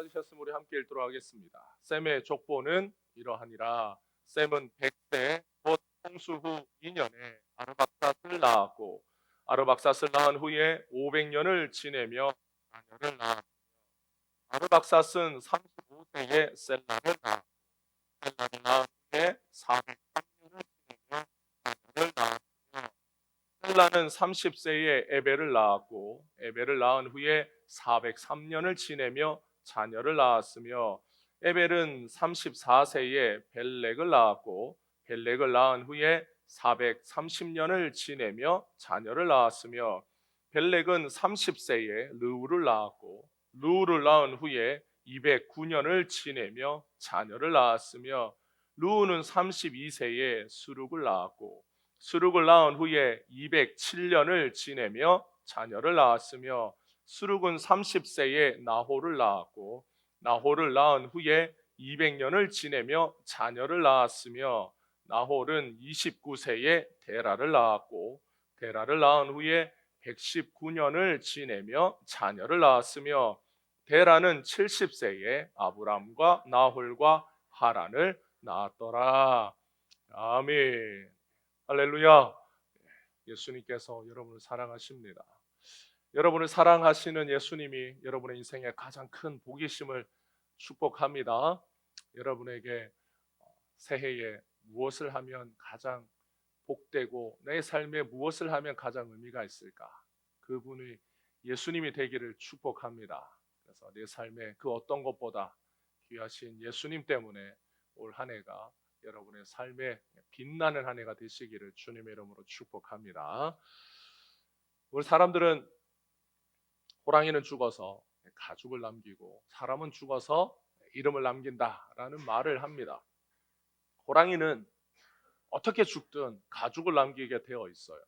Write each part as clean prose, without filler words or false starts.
찾으셨으면 우리 함께 읽도록 하겠습니다. 셈의 족보는 이러하니라. 셈은 100세 곧 홍수 후 2년에 아르박삿을 낳았고 아르박삿을 낳은 후에 500년을 지내며 자녀를 낳았고 아르박삿은 35세에 셀라를 낳았고 셀라를 낳은 후에 403년을 지내며 자녀를 낳았으며 셀라는 30세에 에벨을 낳았고 에벨을 낳은 후에 403년을 지내며 자녀를 낳았으며 에벨은 34세에 벨렉을 낳았고 벨렉을 낳은 후에 430년을 지내며 자녀를 낳았으며 벨렉은 30세에 르우를 낳았고 르우를 낳은 후에 209년을 지내며 자녀를 낳았으며 르우는 32세에 수룩을 낳았고 수룩을 낳은 후에 207년을 지내며 자녀를 낳았으며 수룩은 30세에 나홀을 낳았고 나홀을 낳은 후에 200년을 지내며 자녀를 낳았으며 나홀은 29세에 데라를 낳았고 데라를 낳은 후에 119년을 지내며 자녀를 낳았으며 데라는 70세에 아브람과 나홀과 하란을 낳았더라. 아멘. 할렐루야. 예수님께서 여러분을 사랑하십니다. 여러분을 사랑하시는 예수님이 여러분의 인생에 가장 큰 복이심을 축복합니다. 여러분에게 새해에 무엇을 하면 가장 복되고 내 삶에 무엇을 하면 가장 의미가 있을까? 그분이 예수님이 되기를 축복합니다. 그래서 내 삶에 그 어떤 것보다 귀하신 예수님 때문에 올 한 해가 여러분의 삶에 빛나는 한 해가 되시기를 주님의 이름으로 축복합니다. 우리 사람들은 호랑이는 죽어서 가죽을 남기고 사람은 죽어서 이름을 남긴다라는 말을 합니다. 호랑이는 어떻게 죽든 가죽을 남기게 되어 있어요.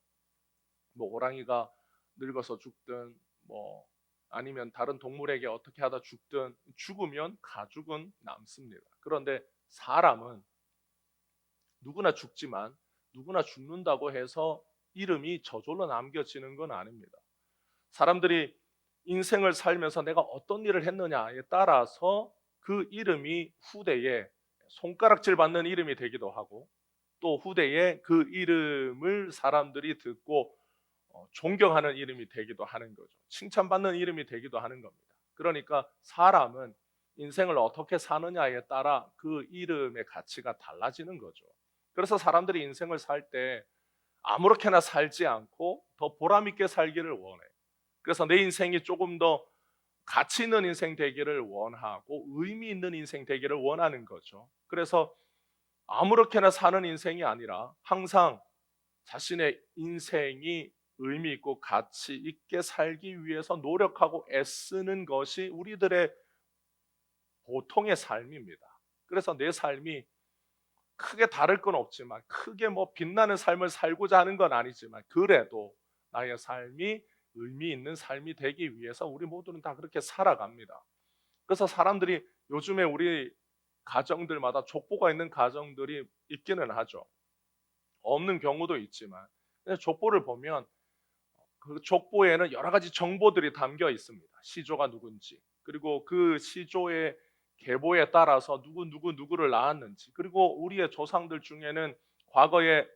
뭐 호랑이가 늙어서 죽든 뭐 아니면 다른 동물에게 어떻게 하다 죽든 죽으면 가죽은 남습니다. 그런데 사람은 누구나 죽지만 누구나 죽는다고 해서 이름이 저절로 남겨지는 건 아닙니다. 사람들이 인생을 살면서 내가 어떤 일을 했느냐에 따라서 그 이름이 후대에 손가락질 받는 이름이 되기도 하고 또 후대에 그 이름을 사람들이 듣고 존경하는 이름이 되기도 하는 거죠. 칭찬받는 이름이 되기도 하는 겁니다. 그러니까 사람은 인생을 어떻게 사느냐에 따라 그 이름의 가치가 달라지는 거죠. 그래서 사람들이 인생을 살 때 아무렇게나 살지 않고 더 보람 있게 살기를 원해. 그래서 내 인생이 조금 더 가치 있는 인생 되기를 원하고 의미 있는 인생 되기를 원하는 거죠. 그래서 아무렇게나 사는 인생이 아니라 항상 자신의 인생이 의미 있고 가치 있게 살기 위해서 노력하고 애쓰는 것이 우리들의 보통의 삶입니다. 그래서 내 삶이 크게 다를 건 없지만 크게 뭐 빛나는 삶을 살고자 하는 건 아니지만 그래도 나의 삶이 의미 있는 삶이 되기 위해서 우리 모두는 다 그렇게 살아갑니다. 그래서 사람들이 요즘에 우리 가정들마다 족보가 있는 가정들이 있기는 하죠. 없는 경우도 있지만 족보를 보면 그 족보에는 여러 가지 정보들이 담겨 있습니다. 시조가 누군지, 그리고 그 시조의 계보에 따라서 누구를 낳았는지, 그리고 우리의 조상들 중에는 과거에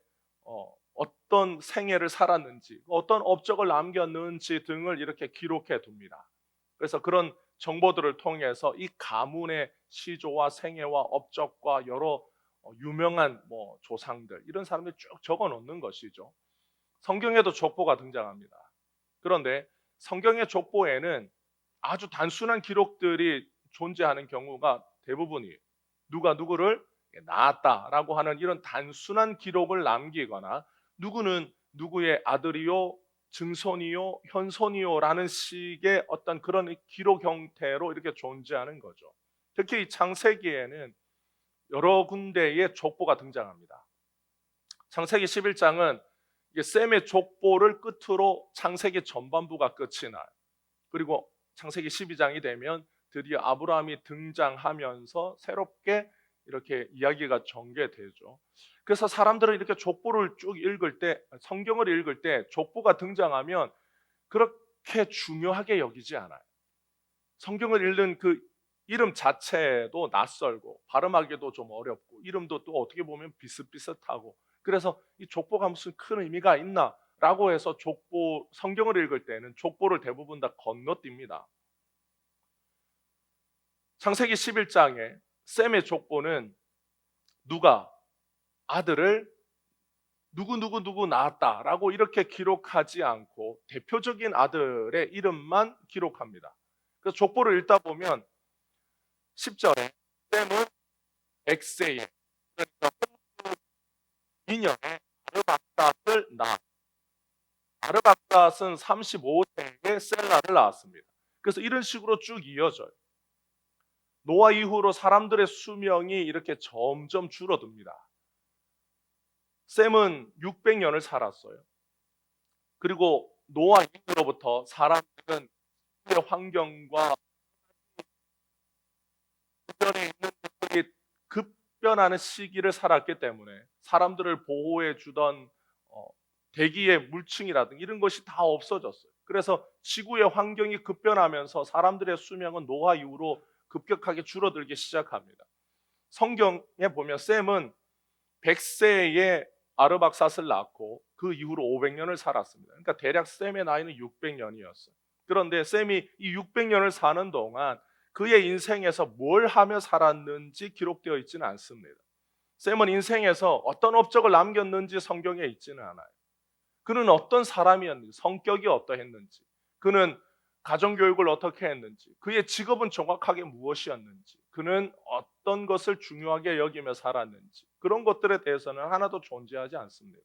어떤 생애를 살았는지, 어떤 업적을 남겼는지 등을 이렇게 기록해 둡니다. 그래서 그런 정보들을 통해서 이 가문의 시조와 생애와 업적과 여러 유명한 조상들 이런 사람들 쭉 적어 놓는 것이죠. 성경에도 족보가 등장합니다. 그런데 성경의 족보에는 아주 단순한 기록들이 존재하는 경우가 대부분이에요. 누가 누구를 낳았다라고 하는 이런 단순한 기록을 남기거나 누구는 누구의 아들이요, 증손이요, 현손이요라는 식의 어떤 그런 기록 형태로 이렇게 존재하는 거죠. 특히 이 창세기에는 여러 군데의 족보가 등장합니다. 창세기 11장은 셈의 족보를 끝으로 창세기 전반부가 끝이 나요. 그리고 창세기 12장이 되면 드디어 아브라함이 등장하면서 새롭게 이렇게 이야기가 전개되죠. 그래서 사람들은 이렇게 족보를 쭉 읽을 때, 성경을 읽을 때 족보가 등장하면 그렇게 중요하게 여기지 않아요. 성경을 읽는 그 이름 자체도 낯설고 발음하기도 좀 어렵고 이름도 또 어떻게 보면 비슷비슷하고 그래서 이 족보가 무슨 큰 의미가 있나라고 해서 족보 성경을 읽을 때는 족보를 대부분 다 건너뜁니다. 창세기 11장에 셈의 족보는 누가 아들을 누구 낳았다라고 이렇게 기록하지 않고 대표적인 아들의 이름만 기록합니다. 그래서 족보를 읽다 보면 10절에 셈은 백세에 그러니까 2년에 아르박삿을 낳았다. 아르박삿은 35세에 셀라를 낳았습니다. 그래서 이런 식으로 쭉 이어져요. 노아 이후로 사람들의 수명이 이렇게 점점 줄어듭니다. 셈은 600년을 살았어요. 그리고 노아 이후로부터 사람들은 환경과 주변에 있는 것들이 급변하는 시기를 살았기 때문에 사람들을 보호해 주던 대기의 물층이라든가 이런 것이 다 없어졌어요. 그래서 지구의 환경이 급변하면서 사람들의 수명은 노아 이후로 급격하게 줄어들기 시작합니다. 성경에 보면 셈은 100세에 아르박삿을 낳고 그 이후로 500년을 살았습니다. 그러니까 대략 셈의 나이는 600년이었어요. 그런데 셈이 이 600년을 사는 동안 그의 인생에서 뭘 하며 살았는지 기록되어 있지는 않습니다. 셈은 인생에서 어떤 업적을 남겼는지 성경에 있지는 않아요. 그는 어떤 사람이었는지, 성격이 어떠했는지, 그는 가정교육을 어떻게 했는지, 그의 직업은 정확하게 무엇이었는지, 그는 어떤 것을 중요하게 여기며 살았는지 그런 것들에 대해서는 하나도 존재하지 않습니다.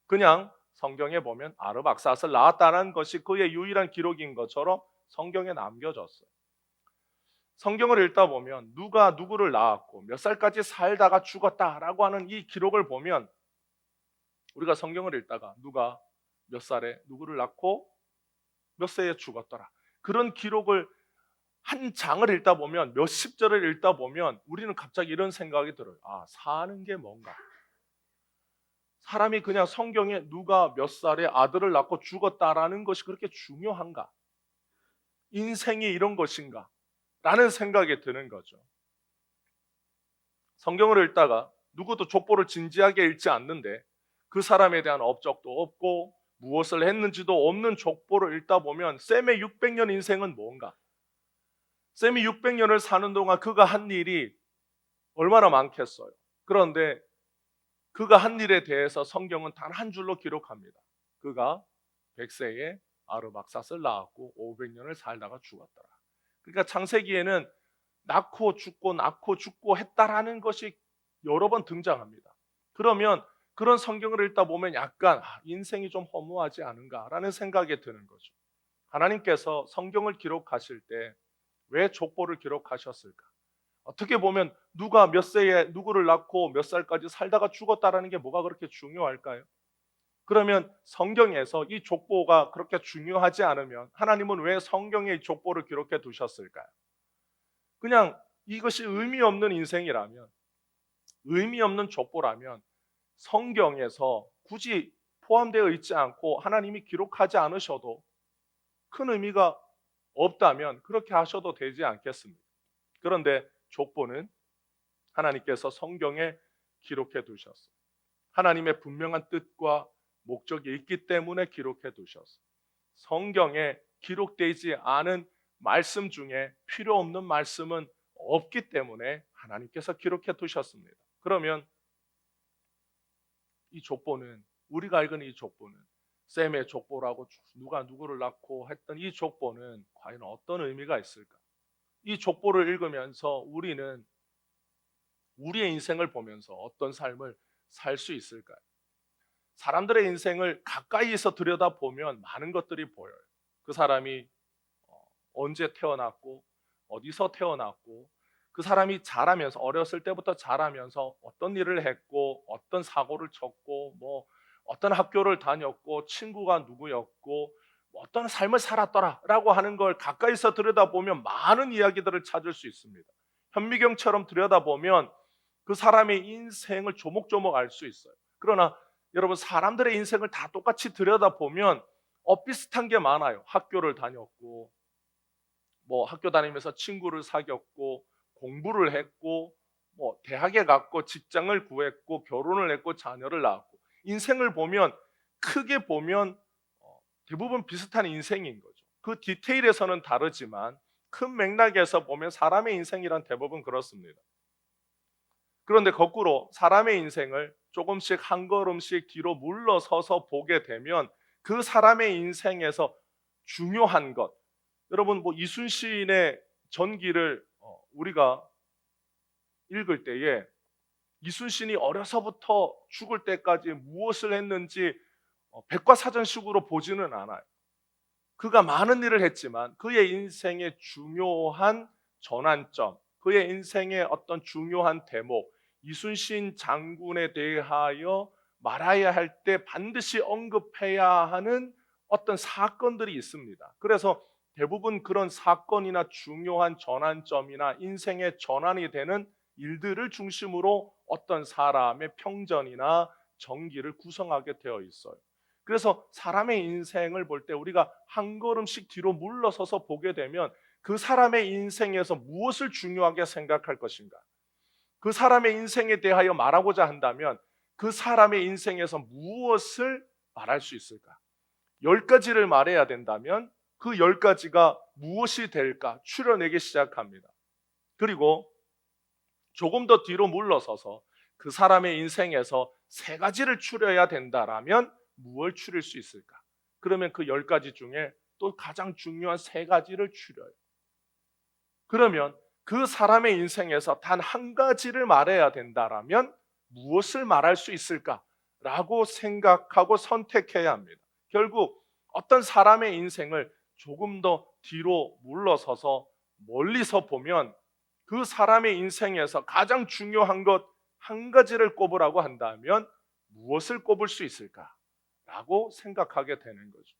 그냥 성경에 보면 아르박삿을 낳았다는 것이 그의 유일한 기록인 것처럼 성경에 남겨졌어요. 성경을 읽다 보면 누가 누구를 낳았고 몇 살까지 살다가 죽었다라고 하는 이 기록을 보면 우리가 성경을 읽다가 누가 몇 살에 누구를 낳고 몇 세에 죽었더라 그런 기록을 한 장을 읽다 보면 몇십 절을 읽다 보면 우리는 갑자기 이런 생각이 들어요. 아, 사는 게 뭔가? 사람이 그냥 성경에 누가 몇 살에 아들을 낳고 죽었다라는 것이 그렇게 중요한가? 인생이 이런 것인가? 라는 생각이 드는 거죠. 성경을 읽다가 누구도 족보를 진지하게 읽지 않는데 그 사람에 대한 업적도 없고 무엇을 했는지도 없는 족보를 읽다 보면 셈의 600년 인생은 뭔가? 셈이 600년을 사는 동안 그가 한 일이 얼마나 많겠어요. 그런데 그가 한 일에 대해서 성경은 단 한 줄로 기록합니다. 그가 100세에 아르박삿을 낳았고 500년을 살다가 죽었더라. 그러니까 창세기에는 낳고 죽고 했다라는 것이 여러 번 등장합니다. 그러면 그런 성경을 읽다 보면 약간 인생이 좀 허무하지 않은가라는 생각이 드는 거죠. 하나님께서 성경을 기록하실 때 왜 족보를 기록하셨을까? 어떻게 보면 누가 몇 세에 누구를 낳고 몇 살까지 살다가 죽었다라는 게 뭐가 그렇게 중요할까요? 그러면 성경에서 이 족보가 그렇게 중요하지 않으면 하나님은 왜 성경에 이 족보를 기록해 두셨을까요? 그냥 이것이 의미 없는 인생이라면, 의미 없는 족보라면 성경에서 굳이 포함되어 있지 않고 하나님이 기록하지 않으셔도 큰 의미가 없다면 그렇게 하셔도 되지 않겠습니까? 그런데 족보는 하나님께서 성경에 기록해 두셨어요. 하나님의 분명한 뜻과 목적이 있기 때문에 기록해 두셨어요. 성경에 기록되지 않은 말씀 중에 필요 없는 말씀은 없기 때문에 하나님께서 기록해 두셨습니다. 그러면 이 족보는 우리가 알고 있는 이 족보는 셈의 족보라고 누가 누구를 낳고 했던 이 족보는 과연 어떤 의미가 있을까? 이 족보를 읽으면서 우리는 우리의 인생을 보면서 어떤 삶을 살 수 있을까요? 사람들의 인생을 가까이에서 들여다보면 많은 것들이 보여요. 그 사람이 언제 태어났고 어디서 태어났고 그 사람이 자라면서 어렸을 때부터 자라면서 어떤 일을 했고 어떤 사고를 쳤고 뭐 어떤 학교를 다녔고 친구가 누구였고 뭐 어떤 삶을 살았더라라고 하는 걸 가까이서 들여다보면 많은 이야기들을 찾을 수 있습니다. 현미경처럼 들여다보면 그 사람의 인생을 조목조목 알 수 있어요. 그러나 여러분 사람들의 인생을 다 똑같이 들여다보면 비슷한 게 많아요. 학교를 다녔고 뭐 학교 다니면서 친구를 사귀었고 공부를 했고 뭐 대학에 갔고 직장을 구했고 결혼을 했고 자녀를 낳았고 인생을 보면 크게 보면 대부분 비슷한 인생인 거죠. 그 디테일에서는 다르지만 큰 맥락에서 보면 사람의 인생이란 대부분 그렇습니다. 그런데 거꾸로 사람의 인생을 조금씩 한 걸음씩 뒤로 물러서서 보게 되면 그 사람의 인생에서 중요한 것, 여러분 뭐 이순신의 전기를 우리가 읽을 때에 이순신이 어려서부터 죽을 때까지 무엇을 했는지 백과사전식으로 보지는 않아요. 그가 많은 일을 했지만 그의 인생의 중요한 전환점, 그의 인생의 어떤 중요한 대목, 이순신 장군에 대하여 말해야 할 때 반드시 언급해야 하는 어떤 사건들이 있습니다. 그래서 대부분 그런 사건이나 중요한 전환점이나 인생의 전환이 되는 일들을 중심으로 어떤 사람의 평전이나 전기를 구성하게 되어 있어요. 그래서 사람의 인생을 볼 때 우리가 한 걸음씩 뒤로 물러서서 보게 되면 그 사람의 인생에서 무엇을 중요하게 생각할 것인가? 그 사람의 인생에 대하여 말하고자 한다면 그 사람의 인생에서 무엇을 말할 수 있을까? 10가지를 말해야 된다면 그 10가지가 무엇이 될까? 추려내기 시작합니다. 그리고 조금 더 뒤로 물러서서 그 사람의 인생에서 3가지를 추려야 된다라면 무엇을 추릴 수 있을까? 그러면 그 10가지 중에 또 가장 중요한 3가지를 추려요. 그러면 그 사람의 인생에서 단 한 가지를 말해야 된다라면 무엇을 말할 수 있을까라고 생각하고 선택해야 합니다. 결국 어떤 사람의 인생을 조금 더 뒤로 물러서서 멀리서 보면 그 사람의 인생에서 가장 중요한 것 한 가지를 꼽으라고 한다면 무엇을 꼽을 수 있을까라고 생각하게 되는 거죠.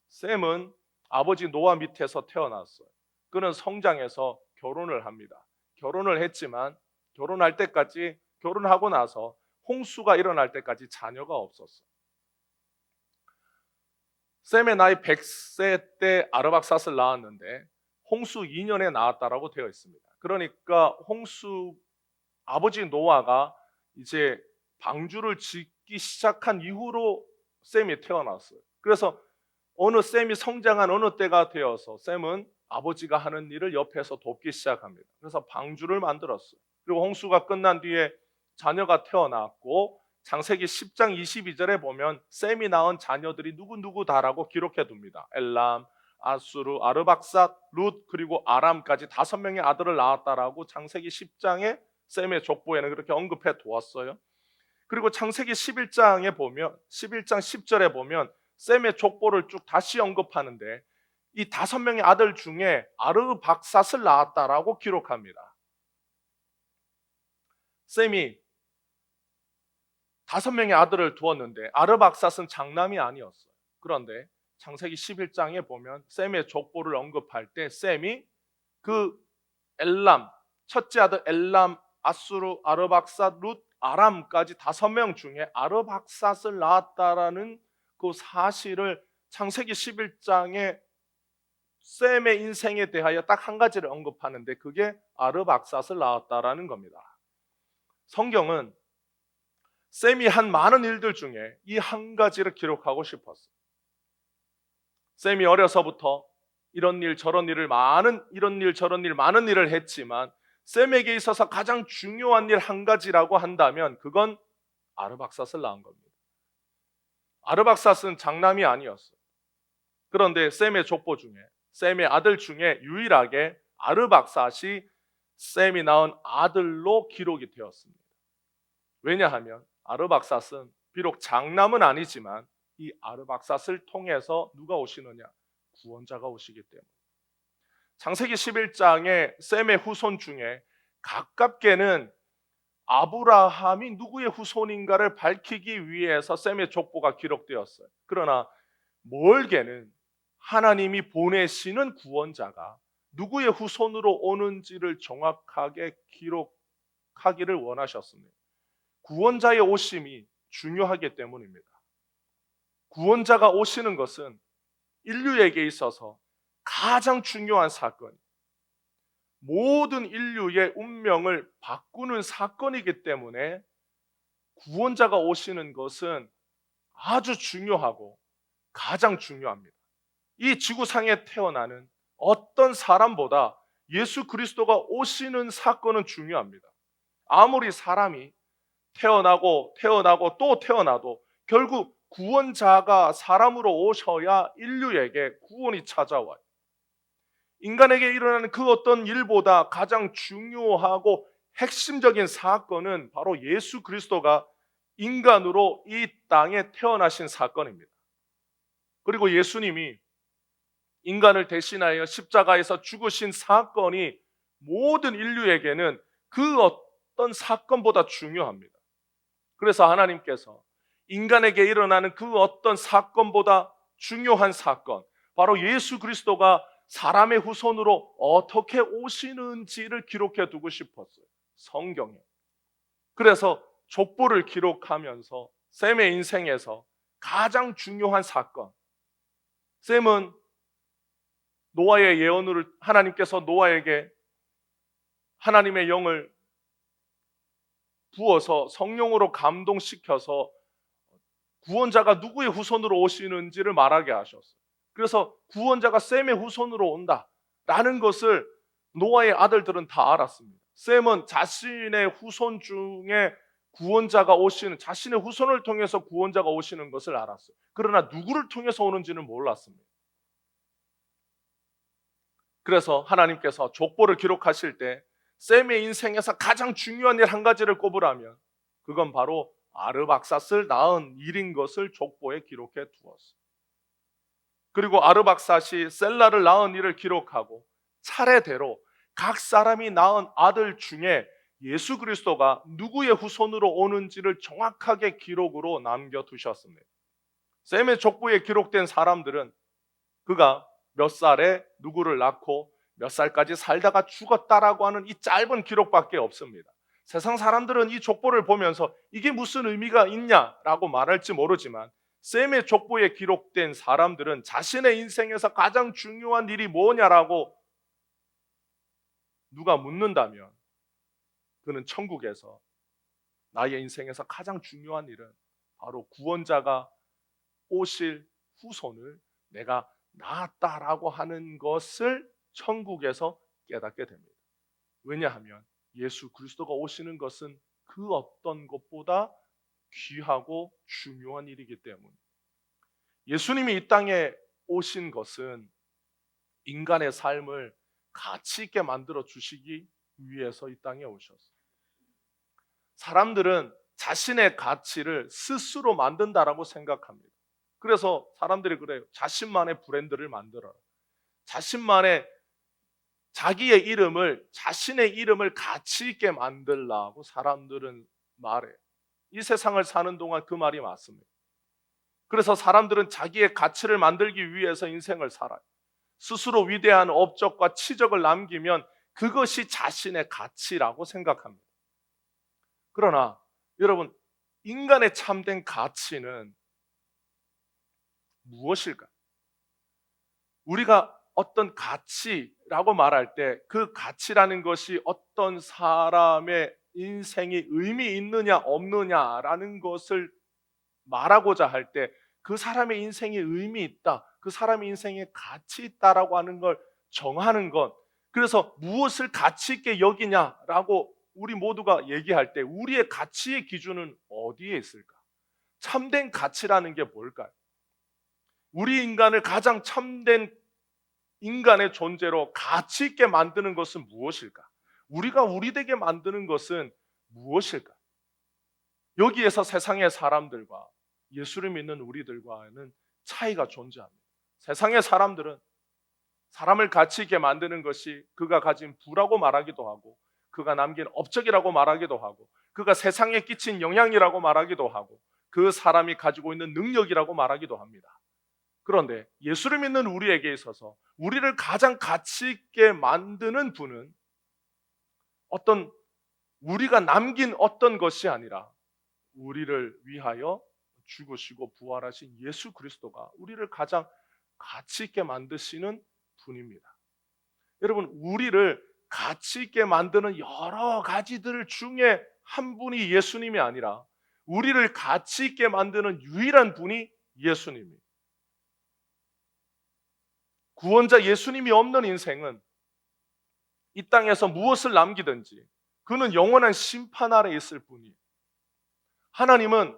샘은 아버지 노아 밑에서 태어났어요. 그는 성장해서 결혼을 합니다. 결혼을 했지만 결혼할 때까지, 결혼하고 나서 홍수가 일어날 때까지 자녀가 없었어요. 샘의 나이 100세 때 아르박삿을 낳았는데 홍수 2년에 낳았다라고 되어 있습니다. 그러니까 홍수 아버지 노아가 이제 방주를 짓기 시작한 이후로 샘이 태어났어요. 그래서 어느 샘이 성장한 어느 때가 되어서 샘은 아버지가 하는 일을 옆에서 돕기 시작합니다. 그래서 방주를 만들었어요. 그리고 홍수가 끝난 뒤에 자녀가 태어났고 창세기 10장 22절에 보면 샘이 낳은 자녀들이 누구누구다라고 기록해 둡니다. 엘람, 아수르, 아르박삿, 룻 그리고 아람까지 5명의 아들을 낳았다라고 창세기 10장에 샘의 족보에는 그렇게 언급해 두었어요. 그리고 창세기 11장에 보면 11장 10절에 보면 샘의 족보를 쭉 다시 언급하는데 이 5명의 아들 중에 아르박삿을 낳았다라고 기록합니다. 샘이 5명의 아들을 두었는데 아르박삿은 장남이 아니었어요. 그런데 창세기 11장에 보면 샘의 족보를 언급할 때 샘이 그 엘람, 첫째 아들 엘람, 아수르, 아르박삿, 룻, 아람까지 5명 중에 아르박삿을 낳았다라는 그 사실을 창세기 11장에 샘의 인생에 대하여 딱 한 가지를 언급하는데 그게 아르박삿을 낳았다라는 겁니다. 성경은 샘이 한 많은 일들 중에 이 한 가지를 기록하고 싶었어요. 샘이 어려서부터 이런 일 저런 일을 이런 일 저런 일 많은 일을 했지만 샘에게 있어서 가장 중요한 일 한 가지라고 한다면 그건 아르박삿을 낳은 겁니다. 아르박삿은 장남이 아니었어요. 그런데 샘의 족보 중에 샘의 아들 중에 유일하게 아르박삿이 샘이 낳은 아들로 기록이 되었습니다. 왜냐하면 아르박삿은 비록 장남은 아니지만 이 아르박삿을 통해서 누가 오시느냐? 구원자가 오시기 때문에. 창세기 11장에 샘의 후손 중에 가깝게는 아브라함이 누구의 후손인가를 밝히기 위해서 샘의 족보가 기록되었어요. 그러나 멀게는 하나님이 보내시는 구원자가 누구의 후손으로 오는지를 정확하게 기록하기를 원하셨습니다. 구원자의 오심이 중요하기 때문입니다. 구원자가 오시는 것은 인류에게 있어서 가장 중요한 사건, 모든 인류의 운명을 바꾸는 사건이기 때문에 구원자가 오시는 것은 아주 중요하고 가장 중요합니다. 이 지구상에 태어나는 어떤 사람보다 예수 그리스도가 오시는 사건은 중요합니다. 아무리 사람이 태어나고 또 태어나도 결국 구원자가 사람으로 오셔야 인류에게 구원이 찾아와요. 인간에게 일어나는 그 어떤 일보다 가장 중요하고 핵심적인 사건은 바로 예수 그리스도가 인간으로 이 땅에 태어나신 사건입니다. 그리고 예수님이 인간을 대신하여 십자가에서 죽으신 사건이 모든 인류에게는 그 어떤 사건보다 중요합니다. 그래서 하나님께서 인간에게 일어나는 그 어떤 사건보다 중요한 사건, 바로 예수 그리스도가 사람의 후손으로 어떻게 오시는지를 기록해 두고 싶었어요. 성경에. 그래서 족보를 기록하면서 샘의 인생에서 가장 중요한 사건, 샘은 노아의 예언을 하나님께서 노아에게 하나님의 영을 부어서 성령으로 감동시켜서 구원자가 누구의 후손으로 오시는지를 말하게 하셨어요. 그래서 구원자가 셈의 후손으로 온다라는 것을 노아의 아들들은 다 알았습니다. 셈은 자신의 후손 중에 구원자가 오시는, 자신의 후손을 통해서 구원자가 오시는 것을 알았어요. 그러나 누구를 통해서 오는지는 몰랐습니다. 그래서 하나님께서 족보를 기록하실 때 셈의 인생에서 가장 중요한 일 한 가지를 꼽으라면 그건 바로 아르박삿을 낳은 일인 것을 족보에 기록해 두었어요. 그리고 아르박삿이 셀라를 낳은 일을 기록하고 차례대로 각 사람이 낳은 아들 중에 예수 그리스도가 누구의 후손으로 오는지를 정확하게 기록으로 남겨두셨습니다. 셈의 족보에 기록된 사람들은 그가 몇 살에 누구를 낳고 몇 살까지 살다가 죽었다라고 하는 이 짧은 기록밖에 없습니다. 세상 사람들은 이 족보를 보면서 이게 무슨 의미가 있냐라고 말할지 모르지만 셈의 족보에 기록된 사람들은 자신의 인생에서 가장 중요한 일이 뭐냐라고 누가 묻는다면 그는 천국에서 나의 인생에서 가장 중요한 일은 바로 구원자가 오실 후손을 내가 낳았다라고 하는 것을 천국에서 깨닫게 됩니다. 왜냐하면 예수 그리스도가 오시는 것은 그 어떤 것보다 귀하고 중요한 일이기 때문에 예수님이 이 땅에 오신 것은 인간의 삶을 가치 있게 만들어 주시기 위해서 이 땅에 오셨어요. 사람들은 자신의 가치를 스스로 만든다라고 생각합니다. 그래서 사람들이 그래요. 자신만의 브랜드를 만들어라. 자기의 이름을, 자신의 이름을 가치 있게 만들라고 사람들은 말해요. 이 세상을 사는 동안 그 말이 맞습니다. 그래서 사람들은 자기의 가치를 만들기 위해서 인생을 살아요. 스스로 위대한 업적과 치적을 남기면 그것이 자신의 가치라고 생각합니다. 그러나 여러분, 인간의 참된 가치는 무엇일까? 우리가 어떤 가치라고 말할 때 그 가치라는 것이 어떤 사람의 인생이 의미 있느냐 없느냐라는 것을 말하고자 할 때 그 사람의 인생에 의미 있다, 그 사람의 인생에 가치 있다라고 하는 걸 정하는 것, 그래서 무엇을 가치 있게 여기냐라고 우리 모두가 얘기할 때 우리의 가치의 기준은 어디에 있을까? 참된 가치라는 게 뭘까요? 우리 인간을 가장 참된 인간의 존재로 가치 있게 만드는 것은 무엇일까? 우리가 우리 되게 만드는 것은 무엇일까? 여기에서 세상의 사람들과 예수를 믿는 우리들과는 차이가 존재합니다. 세상의 사람들은 사람을 가치 있게 만드는 것이 그가 가진 부라고 말하기도 하고, 그가 남긴 업적이라고 말하기도 하고, 그가 세상에 끼친 영향이라고 말하기도 하고, 그 사람이 가지고 있는 능력이라고 말하기도 합니다. 그런데 예수를 믿는 우리에게 있어서 우리를 가장 가치 있게 만드는 분은 어떤 우리가 남긴 어떤 것이 아니라 우리를 위하여 죽으시고 부활하신 예수 그리스도가 우리를 가장 가치 있게 만드시는 분입니다. 여러분, 우리를 가치 있게 만드는 여러 가지들 중에 한 분이 예수님이 아니라 우리를 가치 있게 만드는 유일한 분이 예수님이에요. 구원자 예수님이 없는 인생은 이 땅에서 무엇을 남기든지 그는 영원한 심판 아래 있을 뿐이에요. 하나님은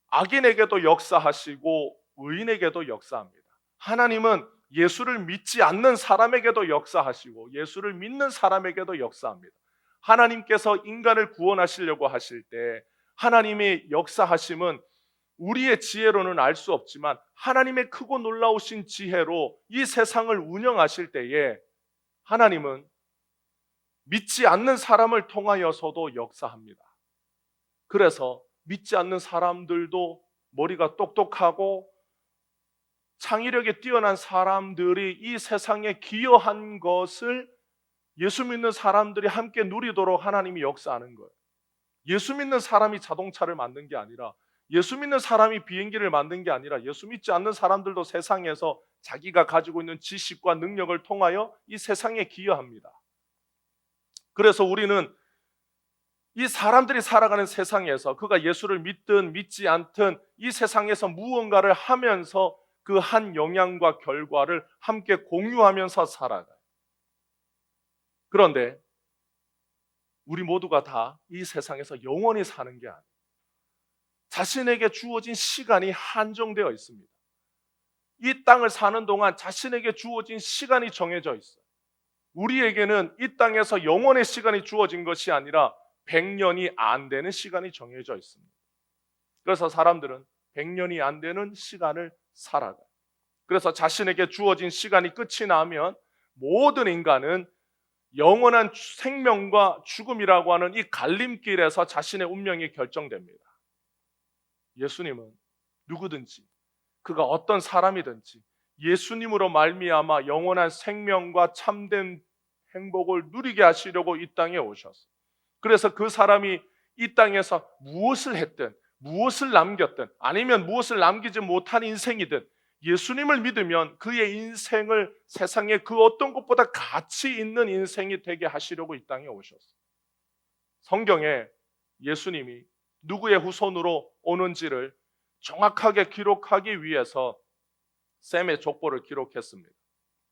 악인에게도 역사하시고 의인에게도 역사합니다. 하나님은 예수를 믿지 않는 사람에게도 역사하시고 예수를 믿는 사람에게도 역사합니다. 하나님께서 인간을 구원하시려고 하실 때 하나님의 역사하심은 우리의 지혜로는 알 수 없지만 하나님의 크고 놀라우신 지혜로 이 세상을 운영하실 때에 하나님은 믿지 않는 사람을 통하여서도 역사합니다. 그래서 믿지 않는 사람들도 머리가 똑똑하고 창의력이 뛰어난 사람들이 이 세상에 기여한 것을 예수 믿는 사람들이 함께 누리도록 하나님이 역사하는 거예요. 예수 믿는 사람이 자동차를 만든 게 아니라 예수 믿는 사람이 비행기를 만든 게 아니라 예수 믿지 않는 사람들도 세상에서 자기가 가지고 있는 지식과 능력을 통하여 이 세상에 기여합니다. 그래서 우리는 이 사람들이 살아가는 세상에서 그가 예수를 믿든 믿지 않든 이 세상에서 무언가를 하면서 그 한 영향과 결과를 함께 공유하면서 살아가요. 그런데 우리 모두가 다 이 세상에서 영원히 사는 게 아니에요. 자신에게 주어진 시간이 한정되어 있습니다. 이 땅을 사는 동안 자신에게 주어진 시간이 정해져 있어요. 우리에게는 이 땅에서 영원의 시간이 주어진 것이 아니라 100년이 안 되는 시간이 정해져 있습니다. 그래서 사람들은 100년이 안 되는 시간을 살아가요. 그래서 자신에게 주어진 시간이 끝이 나면 모든 인간은 영원한 생명과 죽음이라고 하는 이 갈림길에서 자신의 운명이 결정됩니다. 예수님은 누구든지 그가 어떤 사람이든지 예수님으로 말미암아 영원한 생명과 참된 행복을 누리게 하시려고 이 땅에 오셨어요. 그래서 그 사람이 이 땅에서 무엇을 했든 무엇을 남겼든 아니면 무엇을 남기지 못한 인생이든 예수님을 믿으면 그의 인생을 세상에 그 어떤 것보다 가치 있는 인생이 되게 하시려고 이 땅에 오셨어요. 성경에 예수님이 누구의 후손으로 오는지를 정확하게 기록하기 위해서 셈의 족보를 기록했습니다.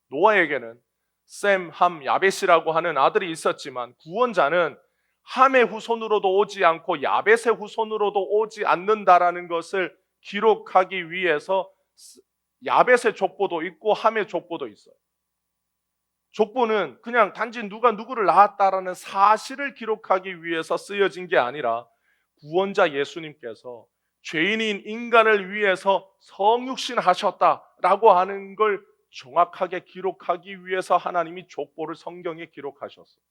노아에게는 셈, 함, 야벳이라고 하는 아들이 있었지만 구원자는 함의 후손으로도 오지 않고 야벳의 후손으로도 오지 않는다라는 것을 기록하기 위해서 야벳의 족보도 있고 함의 족보도 있어요. 족보는 그냥 단지 누가 누구를 낳았다라는 사실을 기록하기 위해서 쓰여진 게 아니라 구원자 예수님께서 죄인인 인간을 위해서 성육신 하셨다라고 하는 걸 정확하게 기록하기 위해서 하나님이 족보를 성경에 기록하셨어요.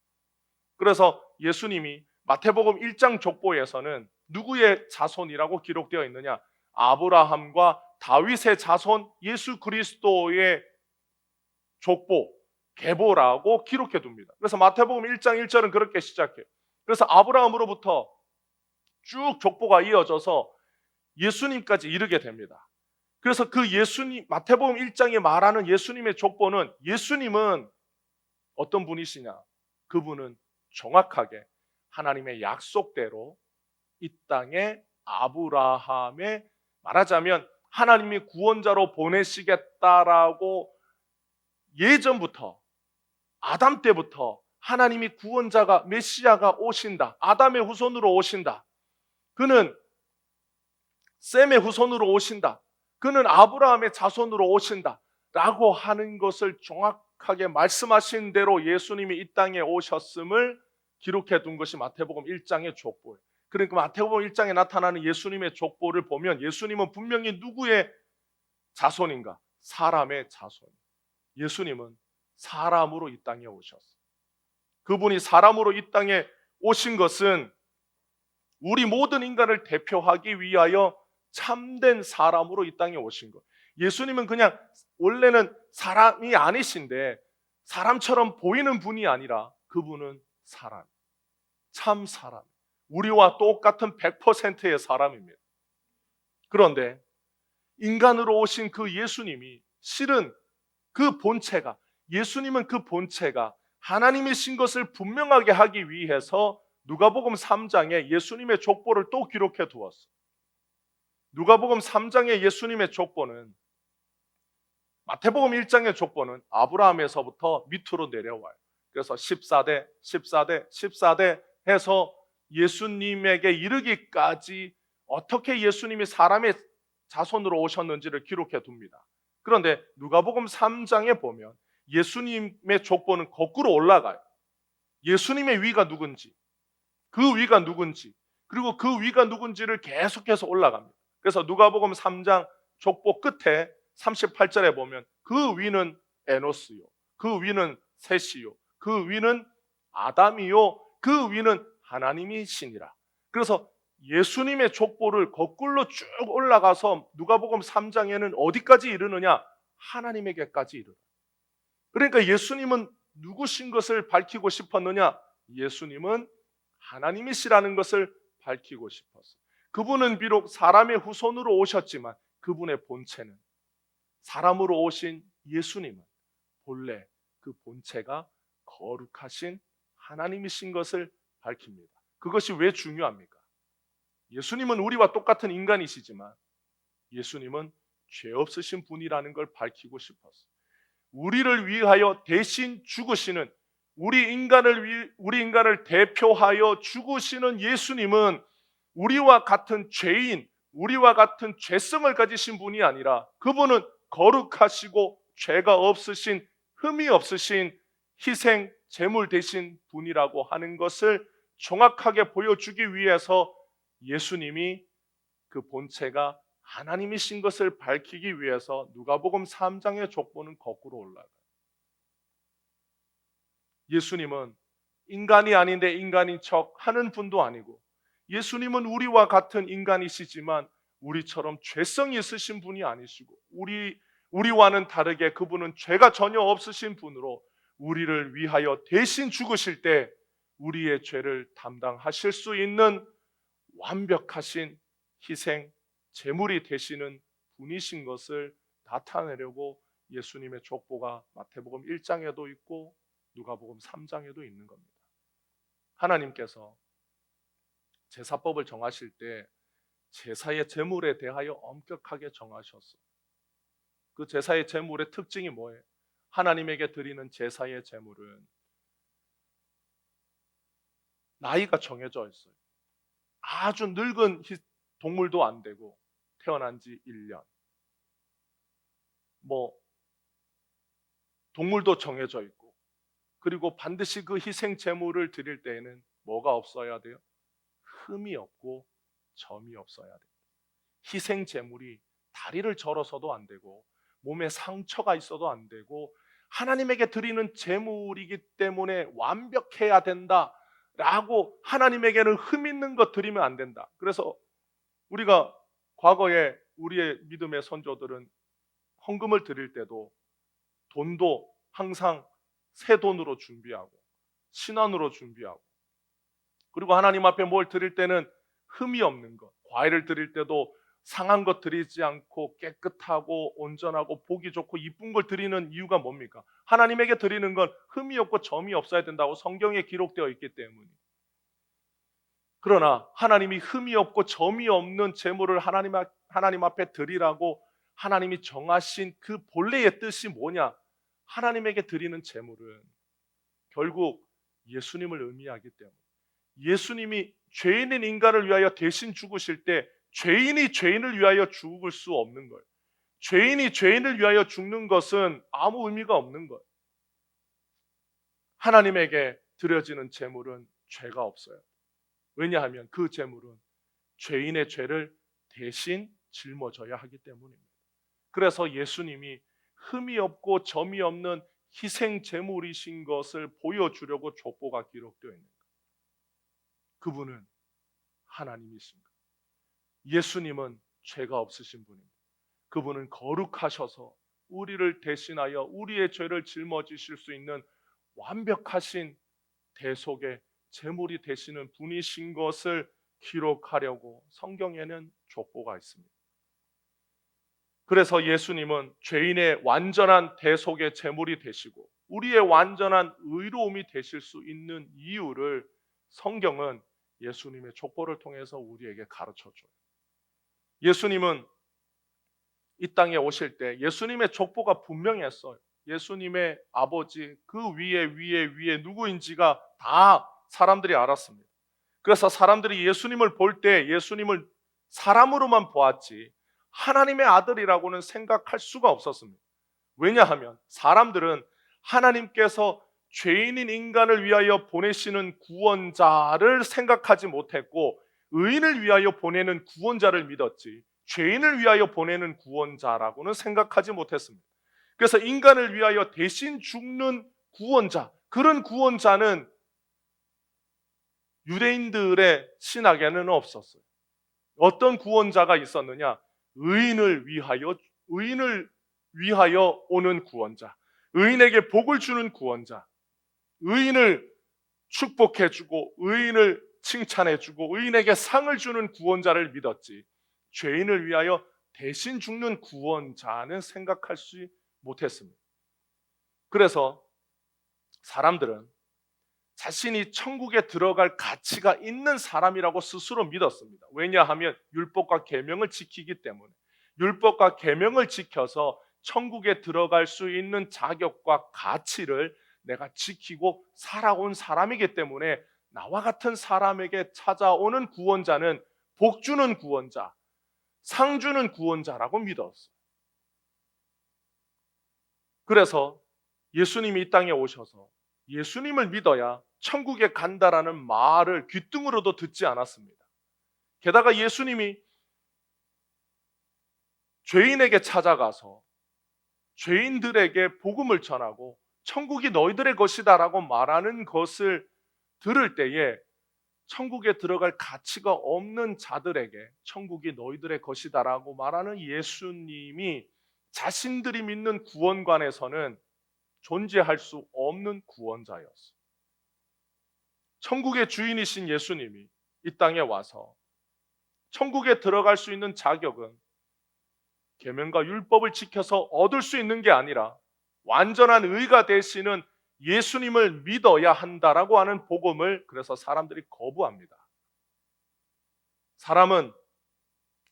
그래서 예수님이 마태복음 1장 족보에서는 누구의 자손이라고 기록되어 있느냐? 아브라함과 다윗의 자손 예수 그리스도의 족보, 계보라고 기록해 둡니다. 그래서 마태복음 1장 1절은 그렇게 시작해요. 그래서 아브라함으로부터 쭉 족보가 이어져서 예수님까지 이르게 됩니다. 그래서 그 예수님, 마태복음 1장에 말하는 예수님의 족보는 예수님은 어떤 분이시냐? 그분은 정확하게 하나님의 약속대로 이 땅에 아브라함의 말하자면 하나님이 구원자로 보내시겠다라고 예전부터 아담 때부터 하나님이 구원자가 메시아가 오신다. 아담의 후손으로 오신다. 그는 셈의 후손으로 오신다. 그는 아브라함의 자손으로 오신다. 라고 하는 것을 정확하게 말씀하신 대로 예수님이 이 땅에 오셨음을 기록해 둔 것이 마태복음 1장의 족보예요. 그러니까 마태복음 1장에 나타나는 예수님의 족보를 보면 예수님은 분명히 누구의 자손인가? 사람의 자손. 예수님은 사람으로 이 땅에 오셨어요. 그분이 사람으로 이 땅에 오신 것은 우리 모든 인간을 대표하기 위하여 참된 사람으로 이 땅에 오신 것. 예수님은 그냥 원래는 사람이 아니신데 사람처럼 보이는 분이 아니라 그분은 사람, 참 사람, 우리와 똑같은 100%의 사람입니다. 그런데 인간으로 오신 그 예수님이 실은 그 본체가 예수님은 그 본체가 하나님이신 것을 분명하게 하기 위해서 누가복음 3장에 예수님의 족보를 또 기록해 두었어요. 누가복음 3장의 예수님의 족보는 마태복음 1장의 족보는 아브라함에서부터 밑으로 내려와요. 그래서 14대, 14대, 14대 해서 예수님에게 이르기까지 어떻게 예수님이 사람의 자손으로 오셨는지를 기록해 둡니다. 그런데 누가복음 3장에 보면 예수님의 족보는 거꾸로 올라가요. 예수님의 위가 누군지, 그 위가 누군지, 그리고 그 위가 누군지를 계속해서 올라갑니다. 그래서 누가복음 3장 족보 끝에 38절에 보면 그 위는 에노스요, 그 위는 셋이요, 그 위는 아담이요, 그 위는 하나님이시니라. 그래서 예수님의 족보를 거꾸로 쭉 올라가서 누가복음 3장에는 어디까지 이르느냐? 하나님에게까지 이르러. 그러니까 예수님은 누구신 것을 밝히고 싶었느냐? 예수님은 하나님이시라는 것을 밝히고 싶었어요. 그분은 비록 사람의 후손으로 오셨지만 그분의 본체는, 사람으로 오신 예수님은 본래 그 본체가 거룩하신 하나님이신 것을 밝힙니다. 그것이 왜 중요합니까? 예수님은 우리와 똑같은 인간이시지만 예수님은 죄 없으신 분이라는 걸 밝히고 싶었어요. 우리를 위하여 대신 죽으시는, 우리 인간을 대표하여 죽으시는 예수님은 우리와 같은 죄인, 우리와 같은 죄성을 가지신 분이 아니라 그분은 거룩하시고 죄가 없으신, 흠이 없으신 희생 제물 되신 분이라고 하는 것을 정확하게 보여주기 위해서 예수님이 그 본체가 하나님이신 것을 밝히기 위해서 누가복음 3장의 족보는 거꾸로 올라가요. 예수님은 인간이 아닌데 인간인 척 하는 분도 아니고, 예수님은 우리와 같은 인간이시지만 우리처럼 죄성이 있으신 분이 아니시고, 우리와는 다르게 그분은 죄가 전혀 없으신 분으로 우리를 위하여 대신 죽으실 때 우리의 죄를 담당하실 수 있는 완벽하신 희생 제물이 되시는 분이신 것을 나타내려고 예수님의 족보가 마태복음 1장에도 있고 누가복음 3장에도 있는 겁니다. 하나님께서 제사법을 정하실 때 제사의 제물에 대하여 엄격하게 정하셨어요. 그 제사의 제물의 특징이 뭐예요? 하나님에게 드리는 제사의 제물은 나이가 정해져 있어요. 아주 늙은 동물도 안 되고 태어난 지 1년, 동물도 정해져 있고, 그리고 반드시 그 희생 제물을 드릴 때에는 뭐가 없어야 돼요? 흠이 없고 점이 없어야 돼요. 희생 제물이 다리를 절어서도 안 되고 몸에 상처가 있어도 안 되고 하나님에게 드리는 제물이기 때문에 완벽해야 된다라고, 하나님에게는 흠 있는 것 드리면 안 된다. 그래서 우리가 과거에 우리의 믿음의 선조들은 헌금을 드릴 때도 돈도 항상 새 돈으로 준비하고 신원으로 준비하고, 그리고 하나님 앞에 뭘 드릴 때는 흠이 없는 것, 과일을 드릴 때도 상한 것 드리지 않고 깨끗하고 온전하고 보기 좋고 이쁜 걸 드리는 이유가 뭡니까? 하나님에게 드리는 건 흠이 없고 점이 없어야 된다고 성경에 기록되어 있기 때문이에요. 그러나 하나님이 흠이 없고 점이 없는 제물을 하나님 앞에 드리라고 하나님이 정하신 그 본래의 뜻이 뭐냐? 하나님에게 드리는 제물은 결국 예수님을 의미하기 때문에, 예수님이 죄인인 인간을 위하여 대신 죽으실 때 죄인이 죄인을 위하여 죽을 수 없는 거예요. 죄인이 죄인을 위하여 죽는 것은 아무 의미가 없는 거예요. 하나님에게 드려지는 제물은 죄가 없어요. 왜냐하면 그 제물은 죄인의 죄를 대신 짊어져야 하기 때문입니다. 그래서 예수님이 흠이 없고 점이 없는 희생 제물이신 것을 보여주려고 족보가 기록되어 있는 거예요. 그분은 하나님이십니다. 예수님은 죄가 없으신 분입니다. 그분은 거룩하셔서 우리를 대신하여 우리의 죄를 짊어지실 수 있는 완벽하신 대속의 제물이 되시는 분이신 것을 기록하려고 성경에는 족보가 있습니다. 그래서 예수님은 죄인의 완전한 대속의 제물이 되시고 우리의 완전한 의로움이 되실 수 있는 이유를 성경은 예수님의 족보를 통해서 우리에게 가르쳐 줘요. 예수님은 이 땅에 오실 때 예수님의 족보가 분명했어요. 예수님의 아버지 그 위에 누구인지가 다 사람들이 알았습니다. 그래서 사람들이 예수님을 볼 때 예수님을 사람으로만 보았지 하나님의 아들이라고는 생각할 수가 없었습니다. 왜냐하면 사람들은 하나님께서 죄인인 인간을 위하여 보내시는 구원자를 생각하지 못했고 의인을 위하여 보내는 구원자를 믿었지 죄인을 위하여 보내는 구원자라고는 생각하지 못했습니다. 그래서 인간을 위하여 대신 죽는 구원자, 그런 구원자는 유대인들의 신학에는 없었어요. 어떤 구원자가 있었느냐? 의인을 위하여 오는 구원자, 의인에게 복을 주는 구원자, 의인을 축복해주고 의인을 칭찬해주고 의인에게 상을 주는 구원자를 믿었지 죄인을 위하여 대신 죽는 구원자는 생각할 수 못했습니다. 그래서 사람들은 자신이 천국에 들어갈 가치가 있는 사람이라고 스스로 믿었습니다. 왜냐하면 율법과 계명을 지키기 때문에 율법과 계명을 지켜서 천국에 들어갈 수 있는 자격과 가치를 내가 지키고 살아온 사람이기 때문에 나와 같은 사람에게 찾아오는 구원자는 복 주는 구원자, 상 주는 구원자라고 믿었어요. 그래서 예수님이 이 땅에 오셔서 예수님을 믿어야 천국에 간다라는 말을 귀뚱으로도 듣지 않았습니다. 게다가 예수님이 죄인에게 찾아가서 죄인들에게 복음을 전하고 천국이 너희들의 것이다라고 말하는 것을 들을 때에 천국에 들어갈 가치가 없는 자들에게 천국이 너희들의 것이다라고 말하는 예수님이 자신들이 믿는 구원관에서는 존재할 수 없는 구원자였어요. 천국의 주인이신 예수님이 이 땅에 와서 천국에 들어갈 수 있는 자격은 계명과 율법을 지켜서 얻을 수 있는 게 아니라 완전한 의가 되시는 예수님을 믿어야 한다라고 하는 복음을 그래서 사람들이 거부합니다. 사람은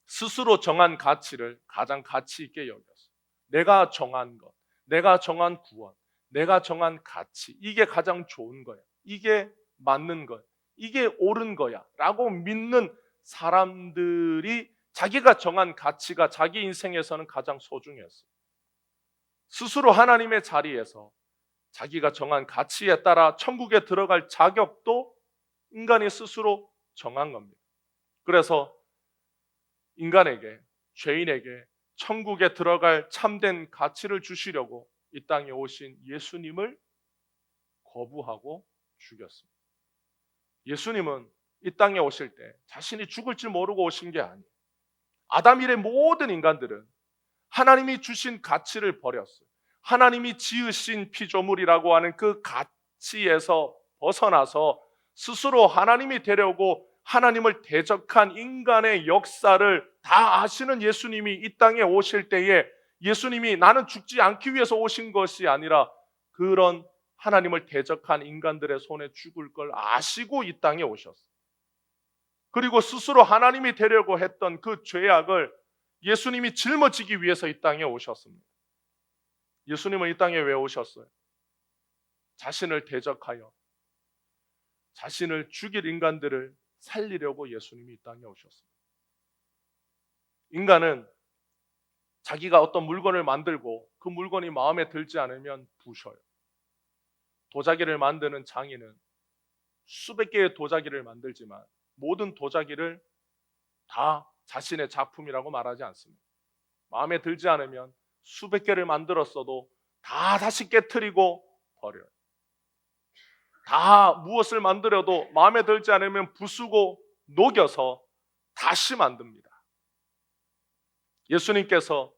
스스로 정한 가치를 가장 가치 있게 여겼어요. 내가 정한 것, 내가 정한 구원, 내가 정한 가치, 이게 가장 좋은 거야. 이게 맞는 거야. 이게 옳은 거야 라고 믿는 사람들이 자기가 정한 가치가 자기 인생에서는 가장 소중했어요. 스스로 하나님의 자리에서 자기가 정한 가치에 따라 천국에 들어갈 자격도 인간이 스스로 정한 겁니다. 그래서 인간에게, 죄인에게 천국에 들어갈 참된 가치를 주시려고 이 땅에 오신 예수님을 거부하고 죽였습니다. 예수님은 이 땅에 오실 때 자신이 죽을 줄 모르고 오신 게 아니에요. 아담 이래 모든 인간들은 하나님이 주신 가치를 버렸어요. 하나님이 지으신 피조물이라고 하는 그 가치에서 벗어나서 스스로 하나님이 되려고 하나님을 대적한 인간의 역사를 다 아시는 예수님이 이 땅에 오실 때에 예수님이 나는 죽지 않기 위해서 오신 것이 아니라 그런 하나님을 대적한 인간들의 손에 죽을 걸 아시고 이 땅에 오셨어요. 그리고 스스로 하나님이 되려고 했던 그 죄악을 예수님이 짊어지기 위해서 이 땅에 오셨습니다. 예수님은 이 땅에 왜 오셨어요? 자신을 대적하여 자신을 죽일 인간들을 살리려고 예수님이 이 땅에 오셨습니다. 인간은 자기가 어떤 물건을 만들고 그 물건이 마음에 들지 않으면 부셔요. 도자기를 만드는 장인은 수백 개의 도자기를 만들지만 모든 도자기를 다 자신의 작품이라고 말하지 않습니다. 마음에 들지 않으면 수백 개를 만들었어도 다 다시 깨트리고 버려요. 다 무엇을 만들어도 마음에 들지 않으면 부수고 녹여서 다시 만듭니다. 예수님께서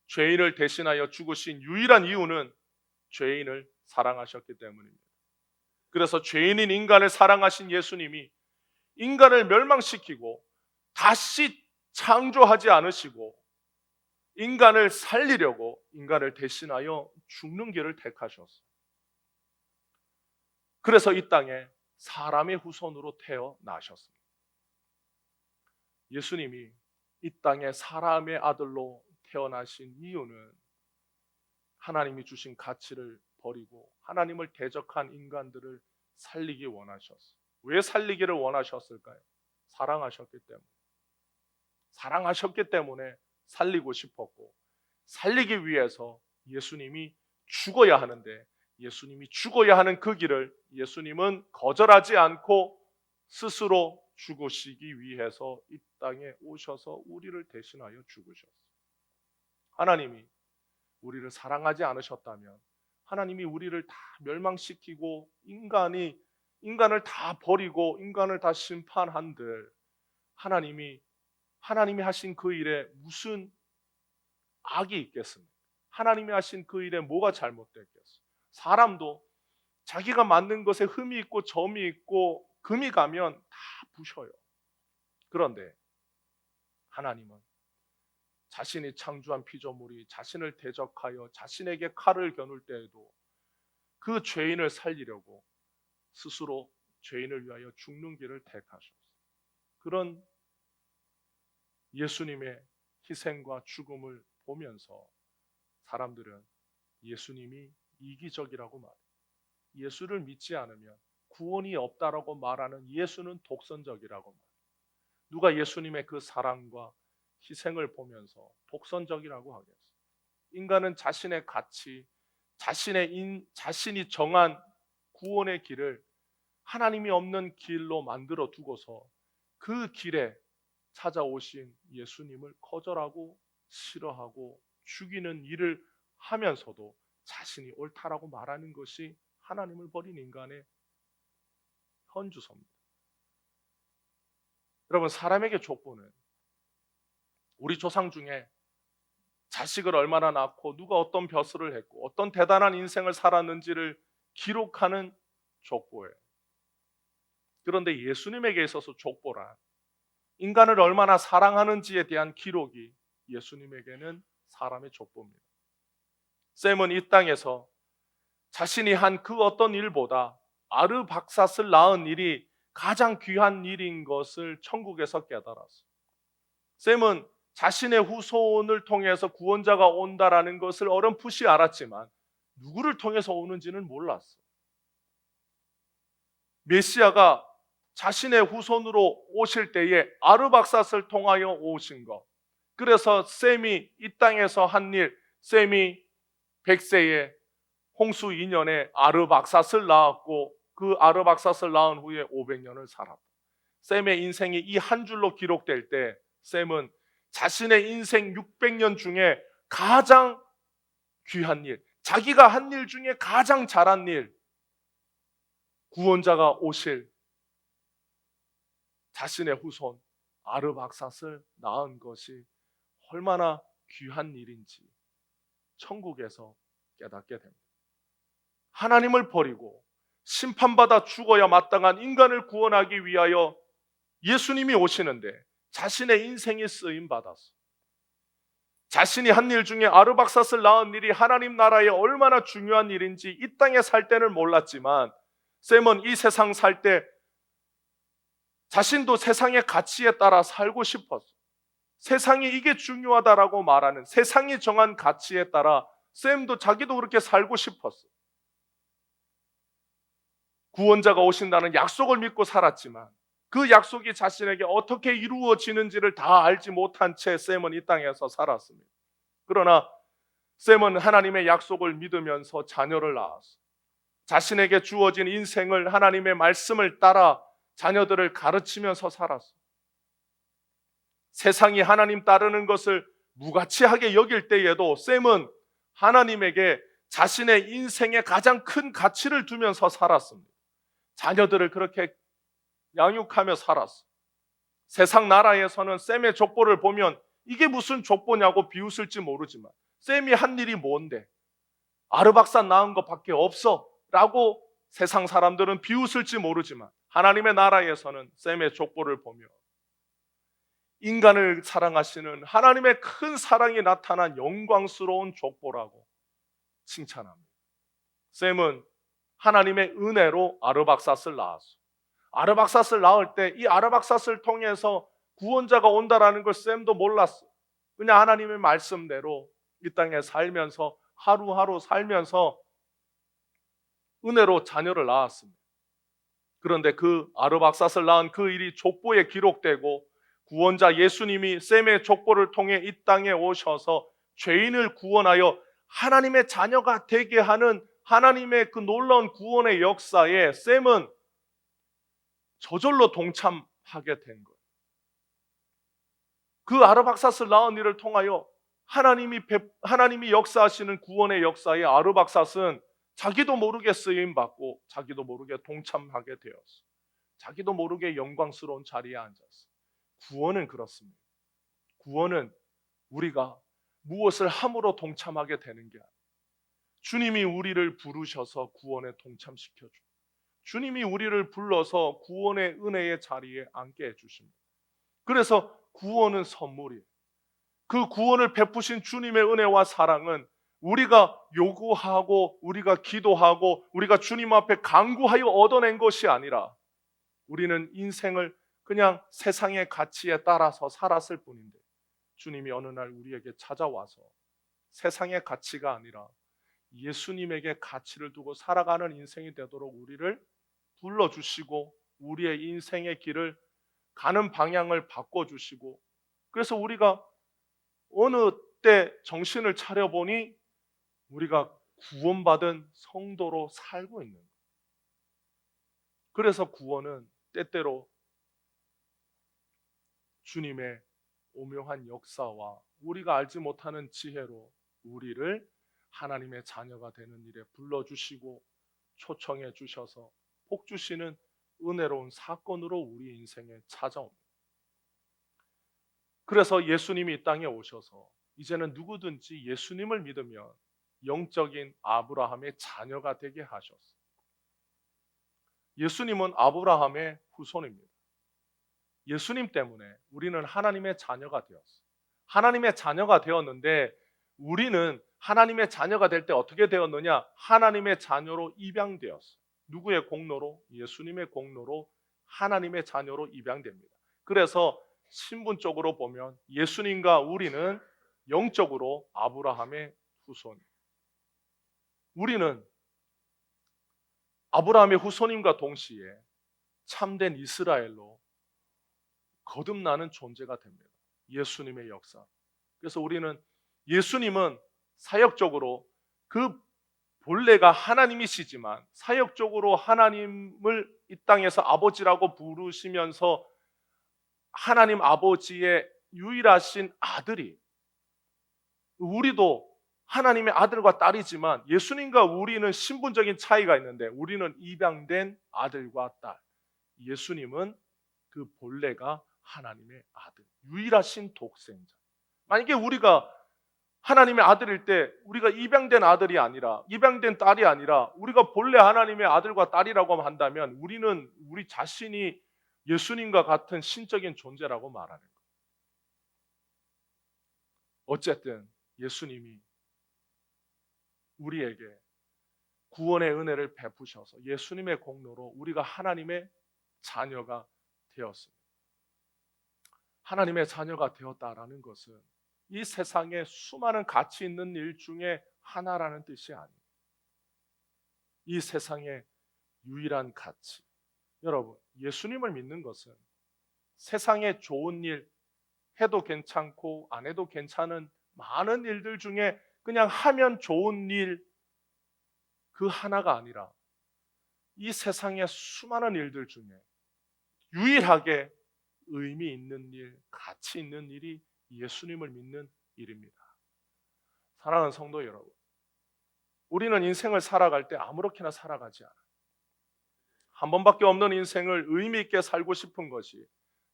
죄인을 대신하여 죽으신 유일한 이유는 죄인을 사랑하셨기 때문입니다. 그래서 죄인인 인간을 사랑하신 예수님이 인간을 멸망시키고 다시 창조하지 않으시고 인간을 살리려고 인간을 대신하여 죽는 길을 택하셨어요. 그래서 이 땅에 사람의 후손으로 태어나셨습니다. 예수님이 이 땅에 사람의 아들로 태어나신 이유는 하나님이 주신 가치를 버리고 하나님을 대적한 인간들을 살리기 원하셨어요. 왜 살리기를 원하셨을까요? 사랑하셨기 때문에. 사랑하셨기 때문에 살리고 싶었고, 살리기 위해서 예수님이 죽어야 하는데, 예수님이 죽어야 하는 그 길을 예수님은 거절하지 않고 스스로 죽으시기 위해서 이 땅에 오셔서 우리를 대신하여 죽으셨어요. 하나님이 우리를 사랑하지 않으셨다면 하나님이 우리를 다 멸망시키고 인간을 다 버리고 인간을 다 심판한들 하나님이 하신 그 일에 무슨 악이 있겠습니까? 하나님이 하신 그 일에 뭐가 잘못됐겠어요? 사람도 자기가 만든 것에 흠이 있고 점이 있고 금이 가면 다 부셔요. 그런데 하나님은 자신이 창조한 피조물이 자신을 대적하여 자신에게 칼을 겨눌 때에도 그 죄인을 살리려고 스스로 죄인을 위하여 죽는 길을 택하셨어요. 그런 예수님의 희생과 죽음을 보면서 사람들은 예수님이 이기적이라고 말해요. 예수를 믿지 않으면 구원이 없다라고 말하는 예수는 독선적이라고 말해요. 누가 예수님의 그 사랑과 희생을 보면서 독선적이라고 하겠어요? 인간은 자신의 가치, 자신이 정한 구원의 길을 하나님이 없는 길로 만들어 두고서 그 길에 찾아오신 예수님을 거절하고 싫어하고 죽이는 일을 하면서도 자신이 옳다라고 말하는 것이 하나님을 버린 인간의 헌주소입니다. 여러분, 사람에게 족보는 우리 조상 중에 자식을 얼마나 낳고 누가 어떤 벼슬을 했고 어떤 대단한 인생을 살았는지를 기록하는 족보예요. 그런데 예수님에게 있어서 족보란 인간을 얼마나 사랑하는지에 대한 기록이 예수님에게는 사람의 족보입니다. 샘은 이 땅에서 자신이 한 그 어떤 일보다 아르박삿을 낳은 일이 가장 귀한 일인 것을 천국에서 깨달았어요. 샘은 자신의 후손을 통해서 구원자가 온다라는 것을 어렴풋이 알았지만 누구를 통해서 오는지는 몰랐어요. 메시아가 자신의 후손으로 오실 때에 아르박삿을 통하여 오신 것. 그래서 셈이 이 땅에서 한 일, 셈이 100세에 홍수 2년에 아르박삿을 낳았고 그 아르박삿을 낳은 후에 500년을 살았다. 셈의 인생이 이 한 줄로 기록될 때 셈은 자신의 인생 600년 중에 가장 귀한 일, 자기가 한 일 중에 가장 잘한 일, 구원자가 오실 자신의 후손 아르박삿을 낳은 것이 얼마나 귀한 일인지 천국에서 깨닫게 됩니다. 하나님을 버리고 심판받아 죽어야 마땅한 인간을 구원하기 위하여 예수님이 오시는데 자신의 인생이 쓰임받았어. 자신이 한 일 중에 아르박삿을 낳은 일이 하나님 나라에 얼마나 중요한 일인지 이 땅에 살 때는 몰랐지만 셈은 이 세상 살 때 자신도 세상의 가치에 따라 살고 싶었어. 세상이 이게 중요하다라고 말하는 세상이 정한 가치에 따라 셈도 자기도 그렇게 살고 싶었어. 구원자가 오신다는 약속을 믿고 살았지만 그 약속이 자신에게 어떻게 이루어지는지를 다 알지 못한 채 셈은 이 땅에서 살았습니다. 그러나 셈은 하나님의 약속을 믿으면서 자녀를 낳았어. 자신에게 주어진 인생을 하나님의 말씀을 따라 자녀들을 가르치면서 살았어. 세상이 하나님 따르는 것을 무가치하게 여길 때에도 셈은 하나님에게 자신의 인생의 가장 큰 가치를 두면서 살았습니다. 자녀들을 그렇게 양육하며 살았어. 세상 나라에서는 셈의 족보를 보면 이게 무슨 족보냐고 비웃을지 모르지만 셈이 한 일이 뭔데 아르박삿 낳은 것밖에 없어 라고 세상 사람들은 비웃을지 모르지만 하나님의 나라에서는 셈의 족보를 보며 인간을 사랑하시는 하나님의 큰 사랑이 나타난 영광스러운 족보라고 칭찬합니다. 셈은 하나님의 은혜로 아르박삿을 낳았어. 아르박삿을 낳을 때 이 아르박삿을 통해서 구원자가 온다라는 걸 샘도 몰랐어. 그냥 하나님의 말씀대로 이 땅에 살면서 하루하루 살면서 은혜로 자녀를 낳았습니다. 그런데 그 아르박삿을 낳은 그 일이 족보에 기록되고 구원자 예수님이 샘의 족보를 통해 이 땅에 오셔서 죄인을 구원하여 하나님의 자녀가 되게 하는 하나님의 그 놀라운 구원의 역사에 샘은 저절로 동참하게 된 거예요. 그 아르박삿을 낳은 일을 통하여 하나님이 역사하시는 구원의 구원의 아르박삿은 자기도 모르게 쓰임받고 자기도 모르게 동참하게 되었어. 자기도 모르게 영광스러운 자리에 앉았어. 구원은 그렇습니다. 구원은 우리가 무엇을 함으로 동참하게 되는 게 아니에요. 주님이 우리를 부르셔서 구원에 동참시켜줘. 주님이 우리를 불러서 구원의 은혜의 자리에 앉게 해주십니다. 그래서 구원은 선물이에요. 그 구원을 베푸신 주님의 은혜와 사랑은 우리가 요구하고 우리가 기도하고 우리가 주님 앞에 간구하여 얻어낸 것이 아니라 우리는 인생을 그냥 세상의 가치에 따라서 살았을 뿐인데 주님이 어느 날 우리에게 찾아와서 세상의 가치가 아니라 예수님에게 가치를 두고 살아가는 인생이 되도록 우리를 불러주시고 우리의 인생의 길을 가는 방향을 바꿔주시고 그래서 우리가 어느 때 정신을 차려보니 우리가 구원받은 성도로 살고 있는 거예요. 그래서 구원은 때때로 주님의 오묘한 역사와 우리가 알지 못하는 지혜로 우리를 하나님의 자녀가 되는 일에 불러주시고 초청해 주셔서 복 주시는 은혜로운 사건으로 우리 인생에 찾아옵니다. 그래서 예수님이 이 땅에 오셔서 이제는 누구든지 예수님을 믿으면 영적인 아브라함의 자녀가 되게 하셨어요. 예수님은 아브라함의 후손입니다. 예수님 때문에 우리는 하나님의 자녀가 되었어요. 하나님의 자녀가 되었는데 우리는 하나님의 자녀가 될 때 어떻게 되었느냐? 하나님의 자녀로 입양되었어요. 누구의 공로로? 예수님의 공로로 하나님의 자녀로 입양됩니다. 그래서 신분적으로 보면 예수님과 우리는 영적으로 아브라함의 후손. 우리는 아브라함의 후손임과 동시에 참된 이스라엘로 거듭나는 존재가 됩니다. 예수님의 역사. 그래서 우리는 예수님은 사역적으로 그 본래가 하나님이시지만 사역적으로 하나님을 이 땅에서 아버지라고 부르시면서 하나님 아버지의 유일하신 아들이 우리도 하나님의 아들과 딸이지만 예수님과 우리는 신분적인 차이가 있는데 우리는 입양된 아들과 딸. 예수님은 그 본래가 하나님의 아들, 유일하신 독생자. 만약에 우리가 하나님의 아들일 때 우리가 입양된 아들이 아니라 입양된 딸이 아니라 우리가 본래 하나님의 아들과 딸이라고 한다면 우리는 우리 자신이 예수님과 같은 신적인 존재라고 말하는 거예요. 어쨌든 예수님이 우리에게 구원의 은혜를 베푸셔서 예수님의 공로로 우리가 하나님의 자녀가 되었습니다. 하나님의 자녀가 되었다라는 것은 이 세상에 수많은 가치 있는 일 중에 하나라는 뜻이 아니에요. 이 세상의 유일한 가치. 여러분, 예수님을 믿는 것은 세상에 좋은 일 해도 괜찮고 안 해도 괜찮은 많은 일들 중에 그냥 하면 좋은 일 그 하나가 아니라 이 세상의 수많은 일들 중에 유일하게 의미 있는 일, 가치 있는 일이 예수님을 믿는 일입니다. 사랑하는 성도 여러분, 우리는 인생을 살아갈 때 아무렇게나 살아가지 않아요. 한 번밖에 없는 인생을 의미 있게 살고 싶은 것이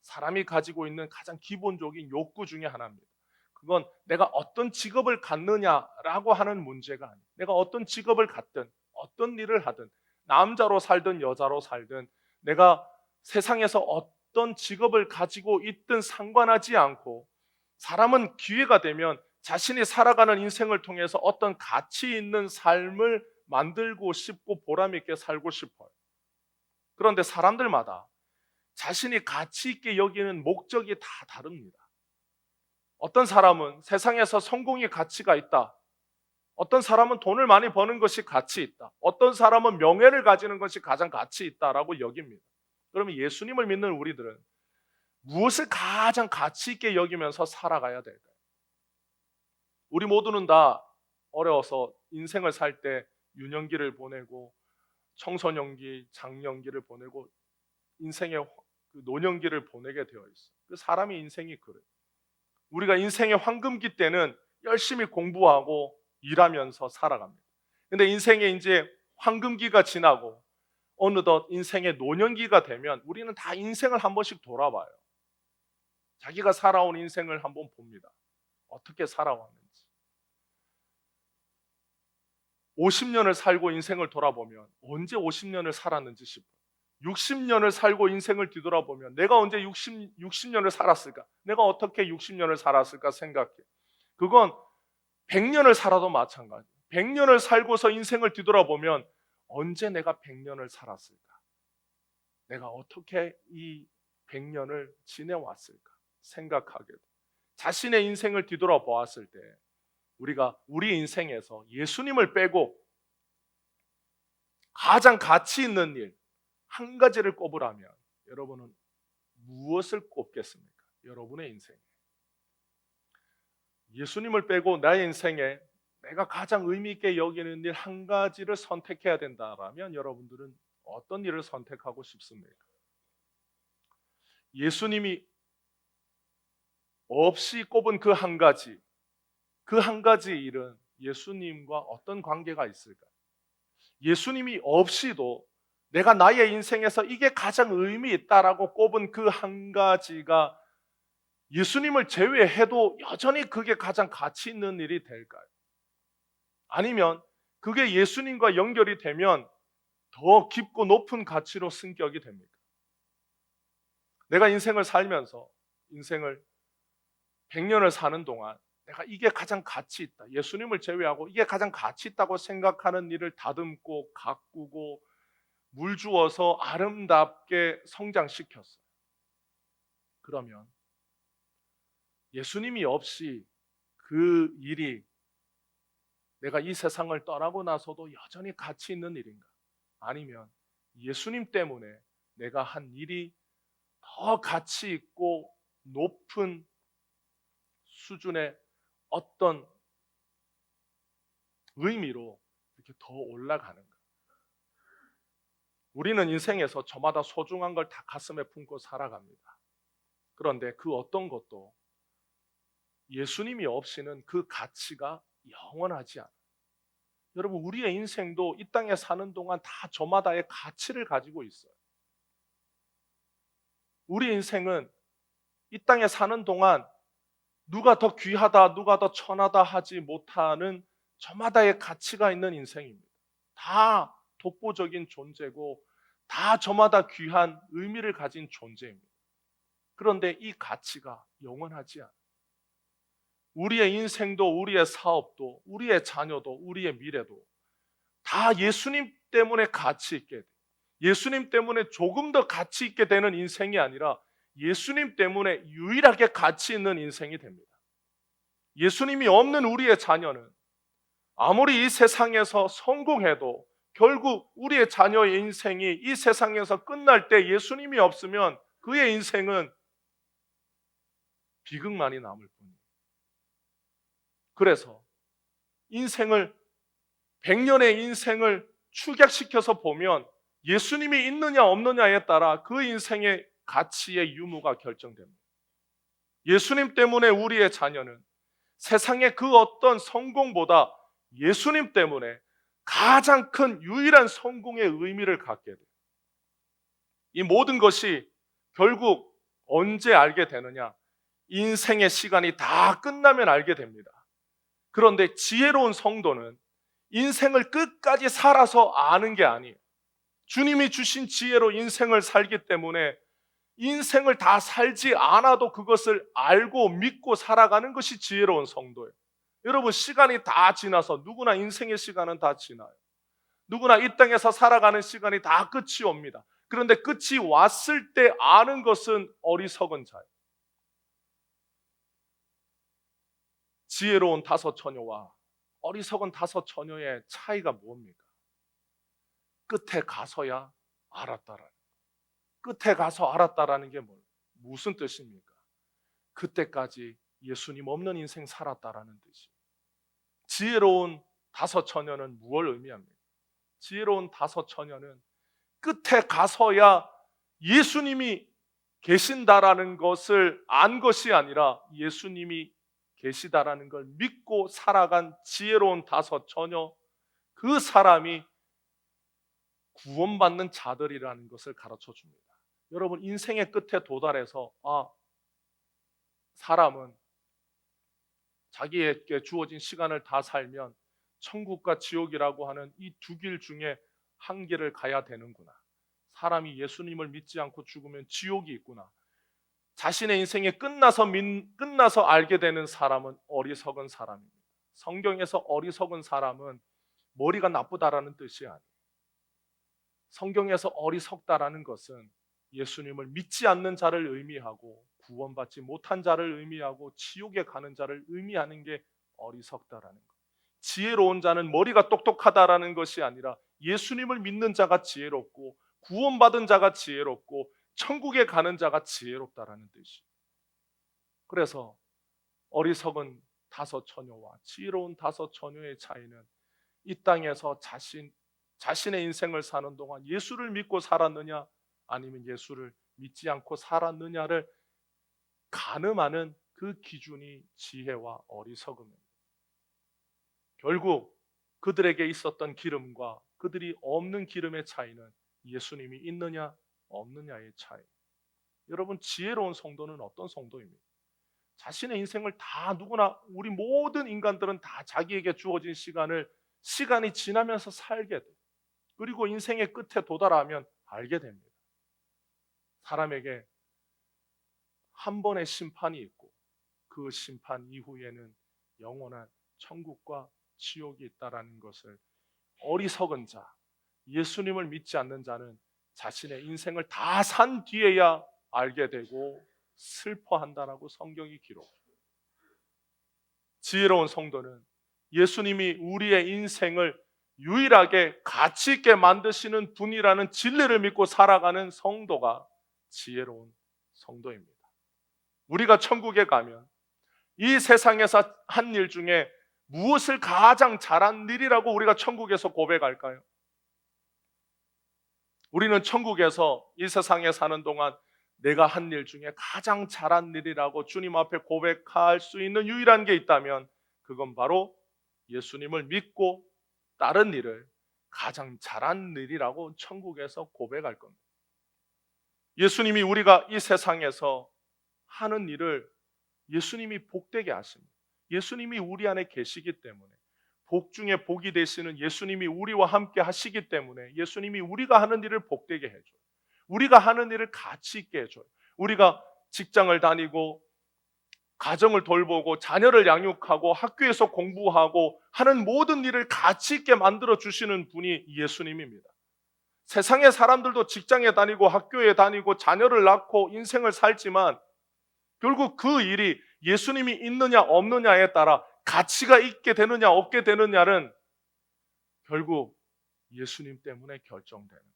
사람이 가지고 있는 가장 기본적인 욕구 중에 하나입니다. 그건 내가 어떤 직업을 갖느냐라고 하는 문제가 아니에요. 내가 어떤 직업을 갖든 어떤 일을 하든 남자로 살든 여자로 살든 내가 세상에서 어떤 직업을 가지고 있든 상관하지 않고 사람은 기회가 되면 자신이 살아가는 인생을 통해서 어떤 가치 있는 삶을 만들고 싶고 보람 있게 살고 싶어요. 그런데 사람들마다 자신이 가치 있게 여기는 목적이 다 다릅니다. 어떤 사람은 세상에서 성공이 가치가 있다. 어떤 사람은 돈을 많이 버는 것이 가치 있다. 어떤 사람은 명예를 가지는 것이 가장 가치 있다라고 여깁니다. 그러면 예수님을 믿는 우리들은 무엇을 가장 가치 있게 여기면서 살아가야 될까요? 우리 모두는 다 어려워서 인생을 살 때 유년기를 보내고 청소년기, 장년기를 보내고 인생의 그 노년기를 보내게 되어 있어요. 그 사람의 인생이 그래요. 우리가 인생의 황금기 때는 열심히 공부하고 일하면서 살아갑니다. 근데 인생의 이제 황금기가 지나고 어느덧 인생의 노년기가 되면 우리는 다 인생을 한 번씩 돌아봐요. 자기가 살아온 인생을 한번 봅니다. 어떻게 살아왔는지. 50년을 살고 인생을 돌아보면 언제 50년을 살았는지 싶어요. 60년을 살고 인생을 뒤돌아보면 내가 언제 60년을 살았을까? 내가 어떻게 60년을 살았을까 생각해. 그건 100년을 살아도 마찬가지예요. 100년을 살고서 인생을 뒤돌아보면 언제 내가 100년을 살았을까? 내가 어떻게 이 100년을 지내왔을까? 생각하게 돼. 자신의 인생을 뒤돌아보았을 때 우리가 우리 인생에서 예수님을 빼고 가장 가치 있는 일 한 가지를 꼽으라면 여러분은 무엇을 꼽겠습니까? 여러분의 인생에 예수님을 빼고 나의 인생에 내가 가장 의미 있게 여기는 일 한 가지를 선택해야 된다라면 여러분들은 어떤 일을 선택하고 싶습니까? 예수님이 없이 꼽은 그 한 가지 일은 예수님과 어떤 관계가 있을까? 예수님이 없이도 내가 나의 인생에서 이게 가장 의미 있다라고 꼽은 그 한 가지가 예수님을 제외해도 여전히 그게 가장 가치 있는 일이 될까요? 아니면 그게 예수님과 연결이 되면 더 깊고 높은 가치로 승격이 됩니까? 내가 인생을 살면서 인생을 100년을 사는 동안 내가 이게 가장 가치 있다. 예수님을 제외하고 이게 가장 가치 있다고 생각하는 일을 다듬고 가꾸고 물 주어서 아름답게 성장시켰어요. 그러면 예수님이 없이 그 일이 내가 이 세상을 떠나고 나서도 여전히 가치 있는 일인가? 아니면 예수님 때문에 내가 한 일이 더 가치 있고 높은 수준의 어떤 의미로 이렇게 더 올라가는가? 우리는 인생에서 저마다 소중한 걸 다 가슴에 품고 살아갑니다. 그런데 그 어떤 것도 예수님이 없이는 그 가치가 영원하지 않아요. 여러분, 우리의 인생도 이 땅에 사는 동안 다 저마다의 가치를 가지고 있어요. 우리 인생은 이 땅에 사는 동안 누가 더 귀하다, 누가 더 천하다 하지 못하는 저마다의 가치가 있는 인생입니다. 다 독보적인 존재고 다 저마다 귀한 의미를 가진 존재입니다. 그런데 이 가치가 영원하지 않아요. 우리의 인생도 우리의 사업도 우리의 자녀도 우리의 미래도 다 예수님 때문에 가치 있게 돼요. 예수님 때문에 조금 더 가치 있게 되는 인생이 아니라 예수님 때문에 유일하게 가치 있는 인생이 됩니다. 예수님이 없는 우리의 자녀는 아무리 이 세상에서 성공해도 결국 우리의 자녀의 인생이 이 세상에서 끝날 때 예수님이 없으면 그의 인생은 비극만이 남을 뿐이에요. 그래서 인생을 100년의 인생을 축약시켜서 보면 예수님이 있느냐 없느냐에 따라 그 인생의 가치의 유무가 결정됩니다. 예수님 때문에 우리의 자녀는 세상의 그 어떤 성공보다 예수님 때문에 가장 큰 유일한 성공의 의미를 갖게 돼요. 이 모든 것이 결국 언제 알게 되느냐? 인생의 시간이 다 끝나면 알게 됩니다. 그런데 지혜로운 성도는 인생을 끝까지 살아서 아는 게 아니에요. 주님이 주신 지혜로 인생을 살기 때문에 인생을 다 살지 않아도 그것을 알고 믿고 살아가는 것이 지혜로운 성도예요. 여러분, 시간이 다 지나서 누구나 인생의 시간은 다 지나요. 누구나 이 땅에서 살아가는 시간이 다 끝이 옵니다. 그런데 끝이 왔을 때 아는 것은 어리석은 자예요. 지혜로운 다섯 처녀와 어리석은 다섯 처녀의 차이가 뭡니까? 끝에 가서야 알았다라는, 끝에 가서 알았다라는 게 무슨 뜻입니까? 그때까지 예수님 없는 인생 살았다라는 뜻이. 지혜로운 다섯 처녀는 무엇을 의미합니까? 지혜로운 다섯 처녀는 끝에 가서야 예수님이 계신다라는 것을 안 것이 아니라 예수님이 계시다라는 걸 믿고 살아간 지혜로운 다섯 처녀, 그 사람이 구원받는 자들이라는 것을 가르쳐 줍니다. 여러분, 인생의 끝에 도달해서 사람은 자기에게 주어진 시간을 다 살면 천국과 지옥이라고 하는 이 두 길 중에 한 길을 가야 되는구나. 사람이 예수님을 믿지 않고 죽으면 지옥이 있구나. 자신의 인생이 끝나서 알게 되는 사람은 어리석은 사람입니다. 성경에서 어리석은 사람은 머리가 나쁘다라는 뜻이 아니에요. 성경에서 어리석다라는 것은 예수님을 믿지 않는 자를 의미하고 구원받지 못한 자를 의미하고 지옥에 가는 자를 의미하는 게 어리석다라는 것. 지혜로운 자는 머리가 똑똑하다라는 것이 아니라 예수님을 믿는 자가 지혜롭고 구원받은 자가 지혜롭고 천국에 가는 자가 지혜롭다라는 뜻이에요. 그래서 어리석은 다섯 처녀와 지혜로운 다섯 처녀의 차이는 이 땅에서 자신의 인생을 사는 동안 예수를 믿고 살았느냐 아니면 예수를 믿지 않고 살았느냐를 가늠하는 그 기준이 지혜와 어리석음입니다. 결국 그들에게 있었던 기름과 그들이 없는 기름의 차이는 예수님이 있느냐 없느냐의 차이. 여러분, 지혜로운 성도는 어떤 성도입니까? 자신의 인생을 다 누구나 우리 모든 인간들은 다 자기에게 주어진 시간이 지나면서 살게 돼요. 그리고 인생의 끝에 도달하면 알게 됩니다. 사람에게 한 번의 심판이 있고 그 심판 이후에는 영원한 천국과 지옥이 있다라는 것을 어리석은 자, 예수님을 믿지 않는 자는 자신의 인생을 다 산 뒤에야 알게 되고 슬퍼한다라고 성경이 기록해요. 지혜로운 성도는 예수님이 우리의 인생을 유일하게 가치 있게 만드시는 분이라는 진리를 믿고 살아가는 성도가 지혜로운 성도입니다. 우리가 천국에 가면 이 세상에서 한 일 중에 무엇을 가장 잘한 일이라고 우리가 천국에서 고백할까요? 우리는 천국에서 이 세상에 사는 동안 내가 한 일 중에 가장 잘한 일이라고 주님 앞에 고백할 수 있는 유일한 게 있다면 그건 바로 예수님을 믿고 다른 일을 가장 잘한 일이라고 천국에서 고백할 겁니다. 예수님이 우리가 이 세상에서 하는 일을 예수님이 복되게 하십니다. 예수님이 우리 안에 계시기 때문에, 복 중에 복이 되시는 예수님이 우리와 함께 하시기 때문에 예수님이 우리가 하는 일을 복되게 해줘요. 우리가 하는 일을 가치 있게 해줘요. 우리가 직장을 다니고 가정을 돌보고 자녀를 양육하고 학교에서 공부하고 하는 모든 일을 가치 있게 만들어 주시는 분이 예수님입니다. 세상의 사람들도 직장에 다니고 학교에 다니고 자녀를 낳고 인생을 살지만 결국 그 일이 예수님이 있느냐 없느냐에 따라 가치가 있게 되느냐 없게 되느냐는 결국 예수님 때문에 결정되는 거예요.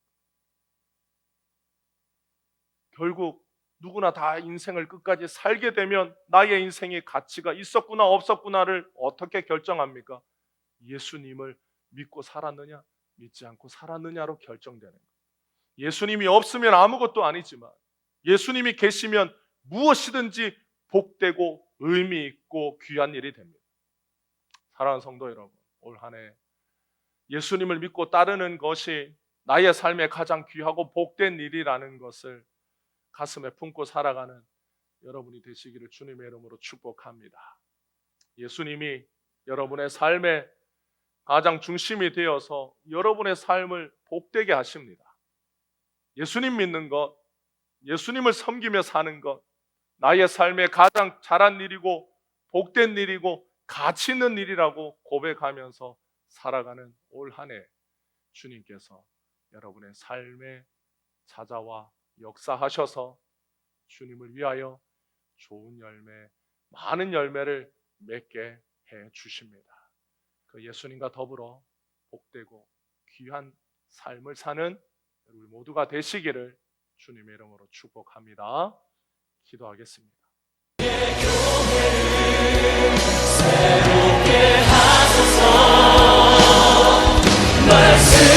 결국 누구나 다 인생을 끝까지 살게 되면 나의 인생의 가치가 있었구나 없었구나를 어떻게 결정합니까? 예수님을 믿고 살았느냐 믿지 않고 살았느냐로 결정되는 거예요. 예수님이 없으면 아무것도 아니지만 예수님이 계시면 무엇이든지 복되고 의미 있고 귀한 일이 됩니다. 사랑하는 성도 여러분, 올 한 해 예수님을 믿고 따르는 것이 나의 삶에 가장 귀하고 복된 일이라는 것을 가슴에 품고 살아가는 여러분이 되시기를 주님의 이름으로 축복합니다. 예수님이 여러분의 삶의 가장 중심이 되어서 여러분의 삶을 복되게 하십니다. 예수님 믿는 것, 예수님을 섬기며 사는 것, 나의 삶에 가장 잘한 일이고 복된 일이고 가치 있는 일이라고 고백하면서 살아가는 올 한 해 주님께서 여러분의 삶에 찾아와 역사하셔서 주님을 위하여 좋은 열매, 많은 열매를 맺게 해 주십니다. 그 예수님과 더불어 복되고 귀한 삶을 사는 우리 모두가 되시기를 주님의 이름으로 축복합니다. 기도하겠습니다. 말씀